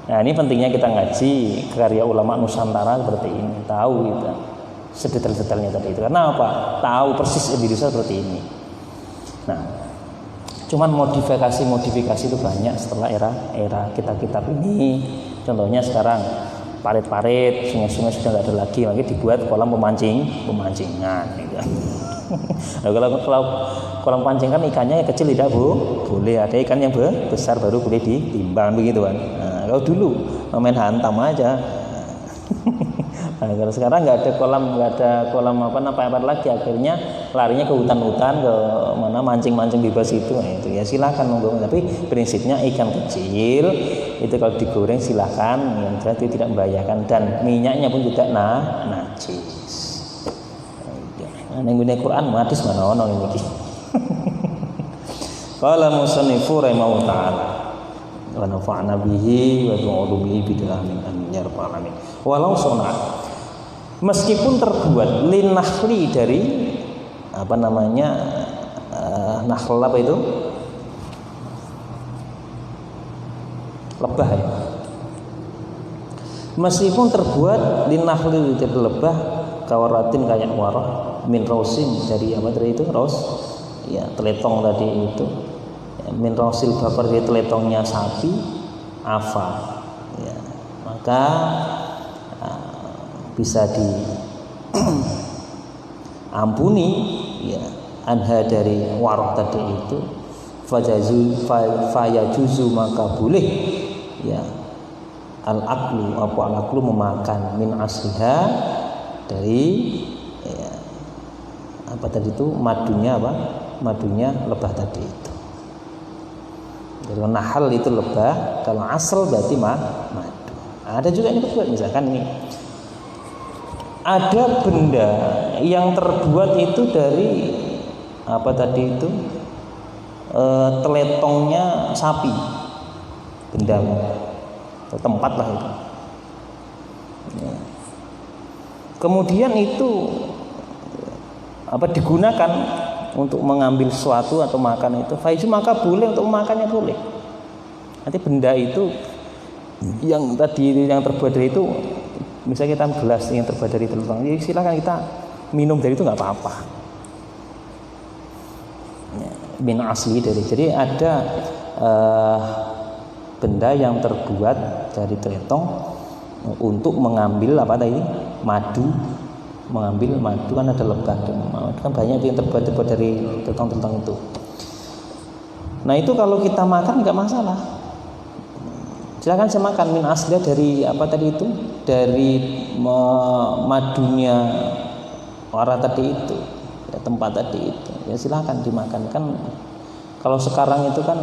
Nah ini pentingnya kita ngaji karya ulama Nusantara seperti ini, tahu kita sedetail-detailnya tadi itu. Karena apa? Tahu persis Indonesia seperti ini. Nah, cuman modifikasi itu banyak setelah era kitab-kitab ini. Contohnya sekarang parit-parit, sungai-sungai sudah nggak ada lagi, makanya dibuat kolam pemancingan. Gitu. Nah, kalau kolam pancingan ikannya yang kecil tidak boleh, ada ikan yang besar baru boleh ditimbang begitu kan. Nah, kalau dulu main hantam aja. Nah, kalau sekarang nggak ada kolam apa lagi, akhirnya larinya ke hutan-hutan, ke mana mancing bebas itu. Nah, itu ya silakan monggo. Tapi prinsipnya ikan kecil itu kalau digoreng silakan, yang jelas itu tidak membahayakan dan minyaknya pun tidak najis. Nah, yang guna Quran hadis mana ono iki. Qala musannifu rahimahullah ta'ala wa nafa'na bihi wa tu'udu bihi bidalamin amin ya rabbal alamin. Walau sonat, meskipun terbuat linahli dari apa namanya nahl apa itu lebah ya, meskipun terbuat linahli dari lebah kawaratin kayak warah min rosin dari apa tadi itu ros ya teletong tadi itu ya, min rosil bakar dari teletongnya sapi afa ya, maka bisa diampuni ya anha dari warah tadi itu fayajuzu maka boleh ya al-aklu memakan min asliha dari ya, apa tadi itu madunya lebah tadi itu. Jadi nahal itu lebah, kalau asal berarti madu. Ada juga ini berbuat misalkan ini ada benda yang terbuat itu dari apa tadi itu teletongnya sapi, benda atau tempat lah itu ya. Kemudian itu apa digunakan untuk mengambil sesuatu atau makan itu faizu maka boleh untuk memakannya boleh. Nanti benda itu yang tadi yang terbuat dari itu misalnya kita gelas yang terbuat dari teletong ya silakan kita minum dari itu nggak apa-apa ya, min asli dari jadi ada benda yang terbuat dari teletong untuk mengambil apa tadi mengambil madu kan ada lebah kan banyak yang terbuat dari teletong itu. Nah itu kalau kita makan nggak masalah, silakan saya makan min asli dari apa tadi itu dari madunya orang tadi itu ya, tempat tadi itu ya silakan dimakan kan. Kalau sekarang itu kan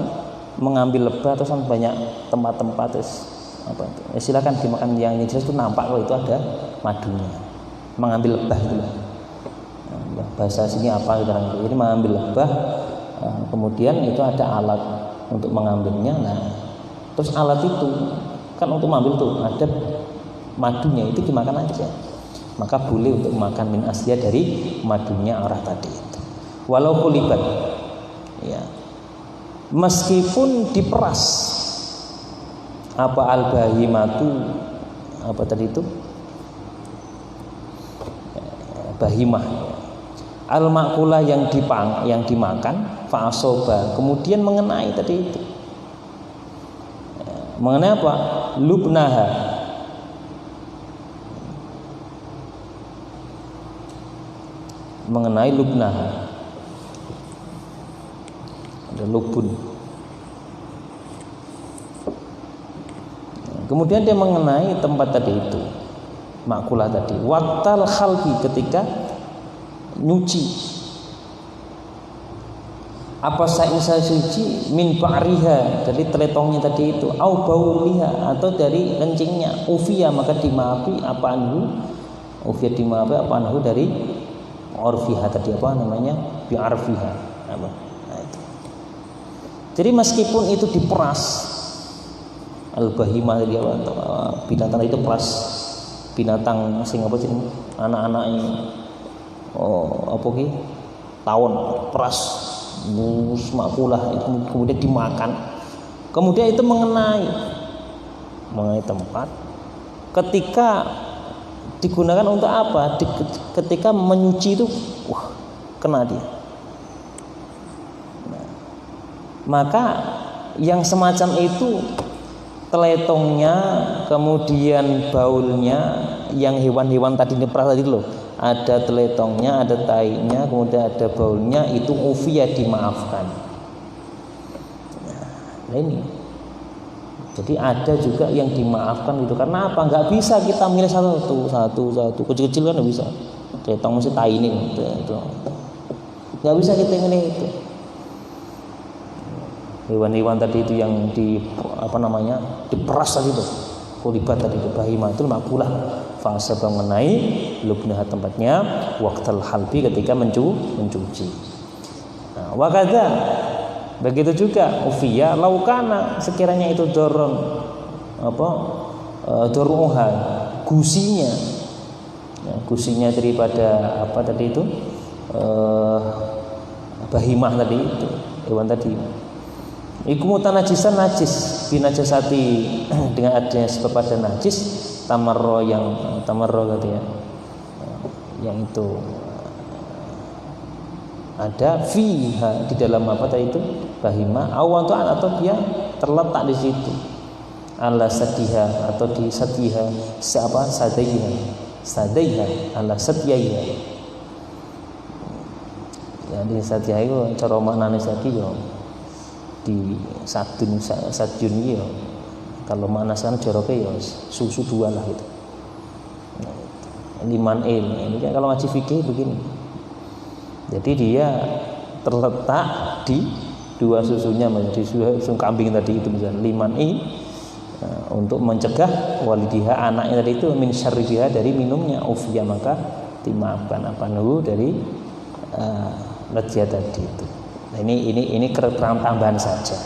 mengambil lebah terus kan banyak tempat-tempat terus apa itu ya silakan dimakan yang jelas itu nampak kalau itu ada madunya mengambil lebah itu lah. Bahasa sini apa gitu ini mengambil lebah kemudian itu ada alat untuk mengambilnya. Nah terus alat itu kan untuk mengambil tuh ada madunya itu dimakan aja maka boleh untuk makan min asliya dari madunya arah tadi itu walau kulibat ya meskipun diperas apa al-bahimatu apa tadi itu bahimah al-makulah yang dimakan fa'asoba kemudian mengenai tadi itu mengenai apa lubnaha mengenai lubnaha ada lubun kemudian dia mengenai tempat tadi itu makulah tadi waktal khalbi ketika nyuci apa saya suci min ba'riha dari teletongnya tadi itu au bauliha atau dari kencingnya ufiya maka dimaafi apa anhu ufiya dimaafi apa anhu dari urfiha tadi apa namanya bi'arfiha apa nah, itu. Jadi meskipun itu diperas al-bahimah tadi apa binatang itu peras binatang sing apa sih anak-anak ini apa ki tawon peras makulah itu kemudian dimakan kemudian itu mengenai tempat ketika digunakan untuk apa ketika menyuci itu kena dia maka yang semacam itu teletongnya kemudian baulnya yang hewan-hewan tadi diperas tadi loh ada teletongnya ada tainya kemudian ada baulnya itu ufiyah dimaafkan nah ini jadi ada juga yang dimaafkan gitu karena apa nggak bisa kita milih satu kecil-kecil kan nggak bisa teletong mesti tai ini itu nggak bisa kita milih itu hewan-hewan tadi itu yang diperas tadi itu kulibat tadi itu bahimah itu makulah fase mengenai lubnah tempatnya waqtal halbi ketika mencuci nah, wakadha begitu juga ufiya laukana sekiranya itu doron doruha gusinya ya, gusinya daripada apa tadi itu bahimah tadi itu hewan tadi iku mutanajisan najis binajasati dengan adanya sebab ada najis tamarro gitu ya, yang itu ada fiha di dalam apa tadi itu bahima awatuan atau dia terletak di situ ala sadiha atau di sadiha sadaiha ala sadiha ya di sadiha itu cara maknanya lagi ya di sadun ya kalau makna sana joroke ya susu dua lah gitu liman ini kan kalau ngaji fikih begini. Jadi dia terletak di dua susunya menjadi susu kambing tadi itu misalnya liman untuk mencegah walidiha anaknya tadi itu min syarriha dari minumnya ufia maka dimaafkan apa nuhu dari lejat tadi itu. Nah, ini keterangan tambahan saja.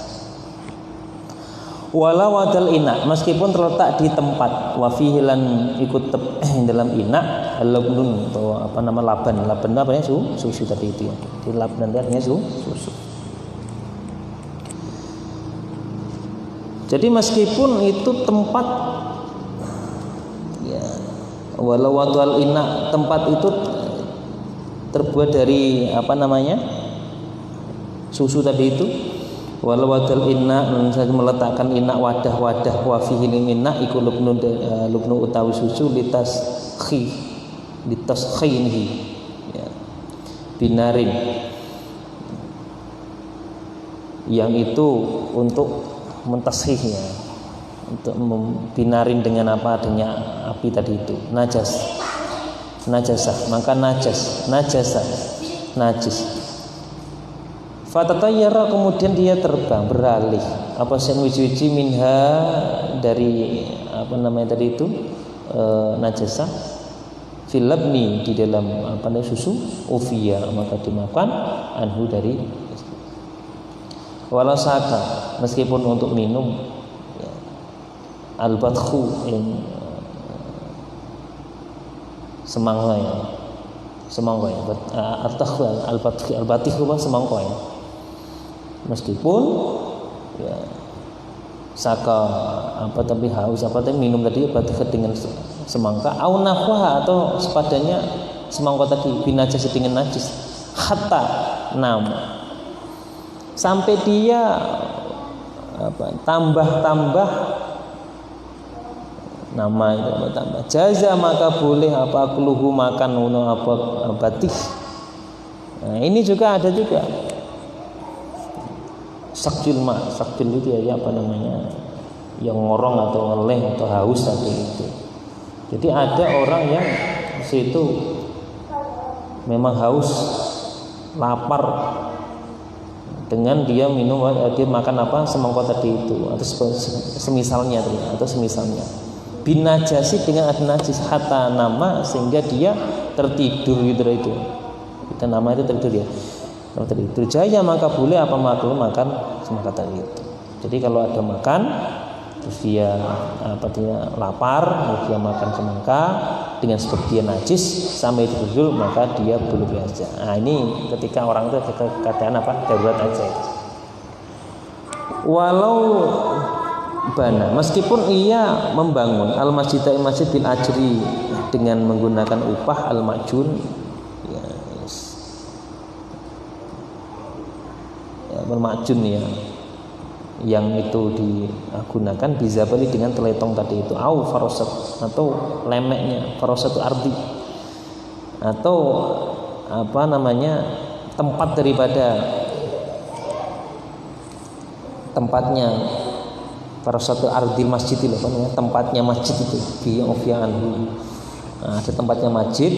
Walau wadal ina meskipun terletak di tempat wafihilan ikut dalam ina labnun atau apa nama laban apa ya susu tadi itu ya di laban artinya susu. Jadi meskipun itu tempat ya walau wadal ina tempat itu terbuat dari apa namanya susu tadi itu walau wadal inna saya meletakkan inna wadah wa fihi inna iku lubnu utawi susu litaskhinhi ya binarin yang itu untuk mentashihnya untuk binarin dengan apa adanya api tadi itu najasah maka najis fatatayyara kemudian dia terbang beralih apa senwiji minha dari apa namanya tadi itu najasa filabni di dalam apa namanya susu ufia maka dimakan anhu dari walau saka meskipun untuk minum ya, al-badhu yang semangka ya al-batih semangka ya meskipun ya, saka apa tapi haus apa tapi minum tadi berarti dengan semangka au nahwa atau sepadanya semangka tadi binajis dengan najis hatta nama sampai dia apa tambah nama itu tambah jaza maka boleh apa keluhu makan apa batih. Nah, ini juga ada juga sakjul itu ya apa namanya yang ngorong atau ngeleh atau haus tadi itu. Jadi ada orang yang situ memang haus lapar dengan dia minum dia makan apa semangka tadi itu atau semisalnya binajasi dengan ada najis hatta nama sehingga dia tertidur gitu itu kita nama itu tertidur ya tertidur jaya maka boleh apa makan semangka tadi itu. Jadi kalau ada makan terus dia lapar dia makan semangka dengan sebab dia najis sampai tertidur maka dia boleh aja. Nah ini ketika orang itu keadaan apa darurat aja itu. Walau bana meskipun ia membangun masjid bil ajri dengan menggunakan upah al-majun bermacun ya yang itu digunakan bizabali dengan teletong tadi itu au farosat atau lemeknya farosatu ardi atau apa namanya tempat daripada tempatnya farosatu ardi masjid itu apa namanya tempatnya masjid itu bi'ofian nah, ada tempatnya masjid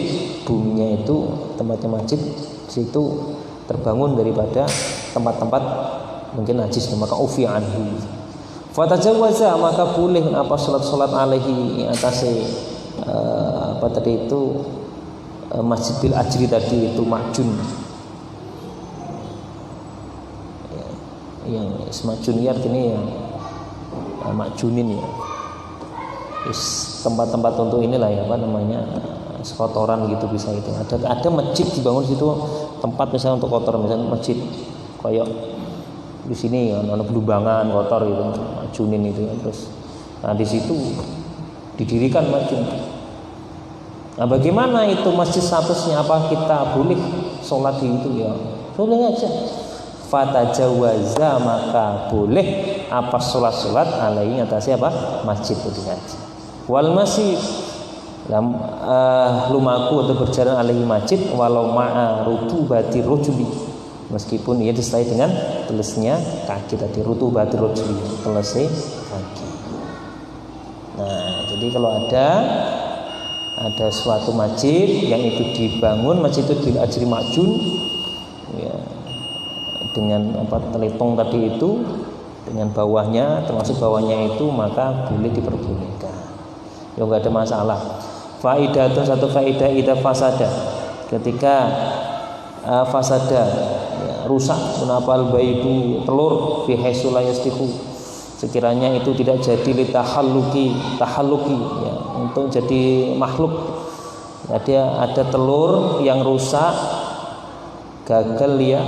buminya itu tempatnya masjid situ terbangun daripada tempat-tempat mungkin najis maka ufi anhu fatajawaza maka boleh apa salat alaihi atas apa tadi itu masjid bil ajri tadi itu majun yang semacun ya artinya yang majunin ya tempat-tempat untuk inilah ya apa namanya kotoran gitu bisa itu ada masjid dibangun situ tempat misalnya untuk kotor misalnya masjid kayak di sini ya ada belubangan kotor gitu majunin itu ya terus nah di situ didirikan masjid. Nah, bagaimana itu masjid statusnya? Apa kita boleh sholat di itu? Ya boleh aja. Fatajawaza, maka boleh apa sholat alaihi atasnya apa masjid itu aja. Wal masjid lumaku atau berjalan alaihi masjid walau ma'a rutubati rujuli, meskipun ia disertai dengan telasnya kaki tadi, rutubati rujuli, telasnya kaki. Nah, jadi kalau ada suatu masjid yang itu dibangun, masjid itu bil ajri ma'jun ya, dengan teletong tadi itu, dengan bawahnya, termasuk bawahnya itu, maka boleh diperbolehkan. Ya enggak ada masalah. Faidatun, satu faidah, idza fasada, ketika fasada ya, rusak, menapal baidu, telur fi haitsu la yastiqu, sekiranya itu tidak jadi tahalluki ya, untuk jadi makhluk. Jadi ada telur yang rusak, gagal ya,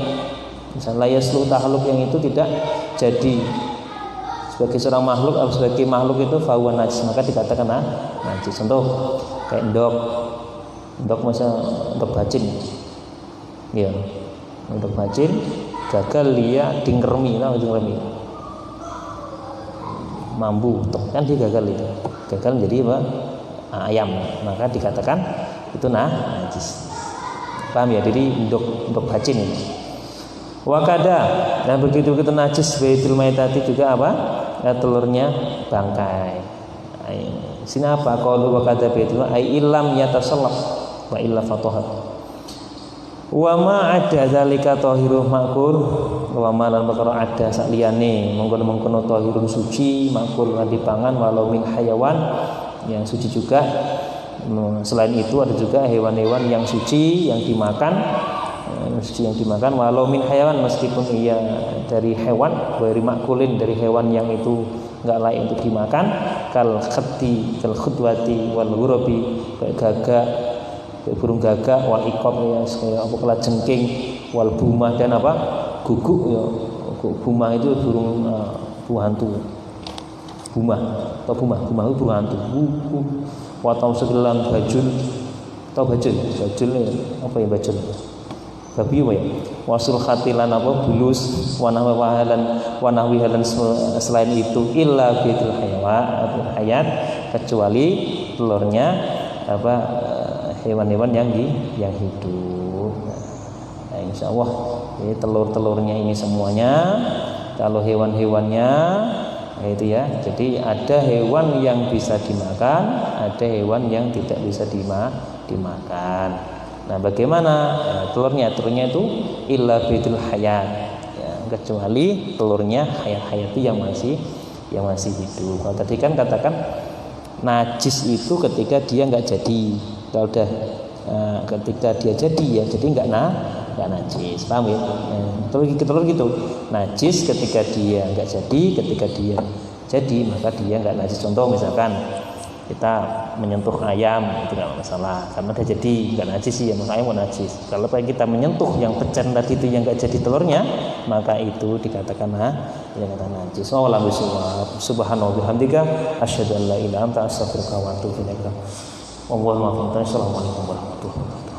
misalnya yaslu tahaluk, yang itu tidak jadi sebagai seorang makhluk atau sebagai makhluk itu fahuwa najis, maka dikatakan najis. Contoh kayak endok misalnya endok bacin ya, endok bacin gagal dia dinggermi, mambu kan dia gagal menjadi apa? Ayam, maka dikatakan itu najis. Paham ya? Jadi endok bacin ini. Wakada, dan begitu najis baitul maitati juga apa? Ya, telurnya bangkai. Sini apa? Qaulu wakada baitul ai illam yatasallaf wa illa fatahat. Wa ma ada zalika tahiruh makul, wa ma lan perkara ada sakliyane mengkono-mengkono tahirun suci makul lan dipangan walau min hayawan, yang suci juga. Selain itu ada juga hewan-hewan yang suci yang dimakan, walau min hayawan, meskipun ia dari hewan, dari makulin, dari hewan yang itu enggak layak untuk dimakan, kal khatti kal khudwati wal ghurabi, kayak gagak, kayak burung gagak, wal iqab ya, kayak apa kalajengking, wal bumah, dan apa guguk ya. Bumah itu burung hantu. Bumah itu burung hantu. Watau segelang bajul, atau bajul apa ya bajul? Babi ya. Wasul khatilan apa bulus, wanahwi halan selain itu illa bidul hayat, kecuali telurnya apa hewan-hewan yang hidup. Nah, insyaallah ini telur-telurnya ini semuanya. Kalau hewan-hewannya itu ya, jadi ada hewan yang bisa dimakan, ada hewan yang tidak bisa dimakan. Nah, bagaimana telurnya itu illa bidul hayat ya, kecuali telurnya hayat itu yang masih hidup. Kalau tadi kan katakan najis itu ketika dia nggak jadi. Kalau udah ketika dia jadi ya jadi nggak najis, paham ya? Telur gitu najis ketika dia nggak jadi, ketika dia jadi maka dia nggak najis. Contoh misalkan kita menyentuh ayam itu nggak masalah karena dia jadi nggak najis sih ya, maka ayam nggak najis. Kalau kita menyentuh yang pecahan tadi itu yang nggak jadi telurnya, maka itu dikatakan najis. Wallahu a'lam. Subhanallahi wa bihamdika asyhadu an la ilaha illa anta astaghfiruka wa atubu ilaik. Assalamualaikum warahmatullahi wabarakatuh.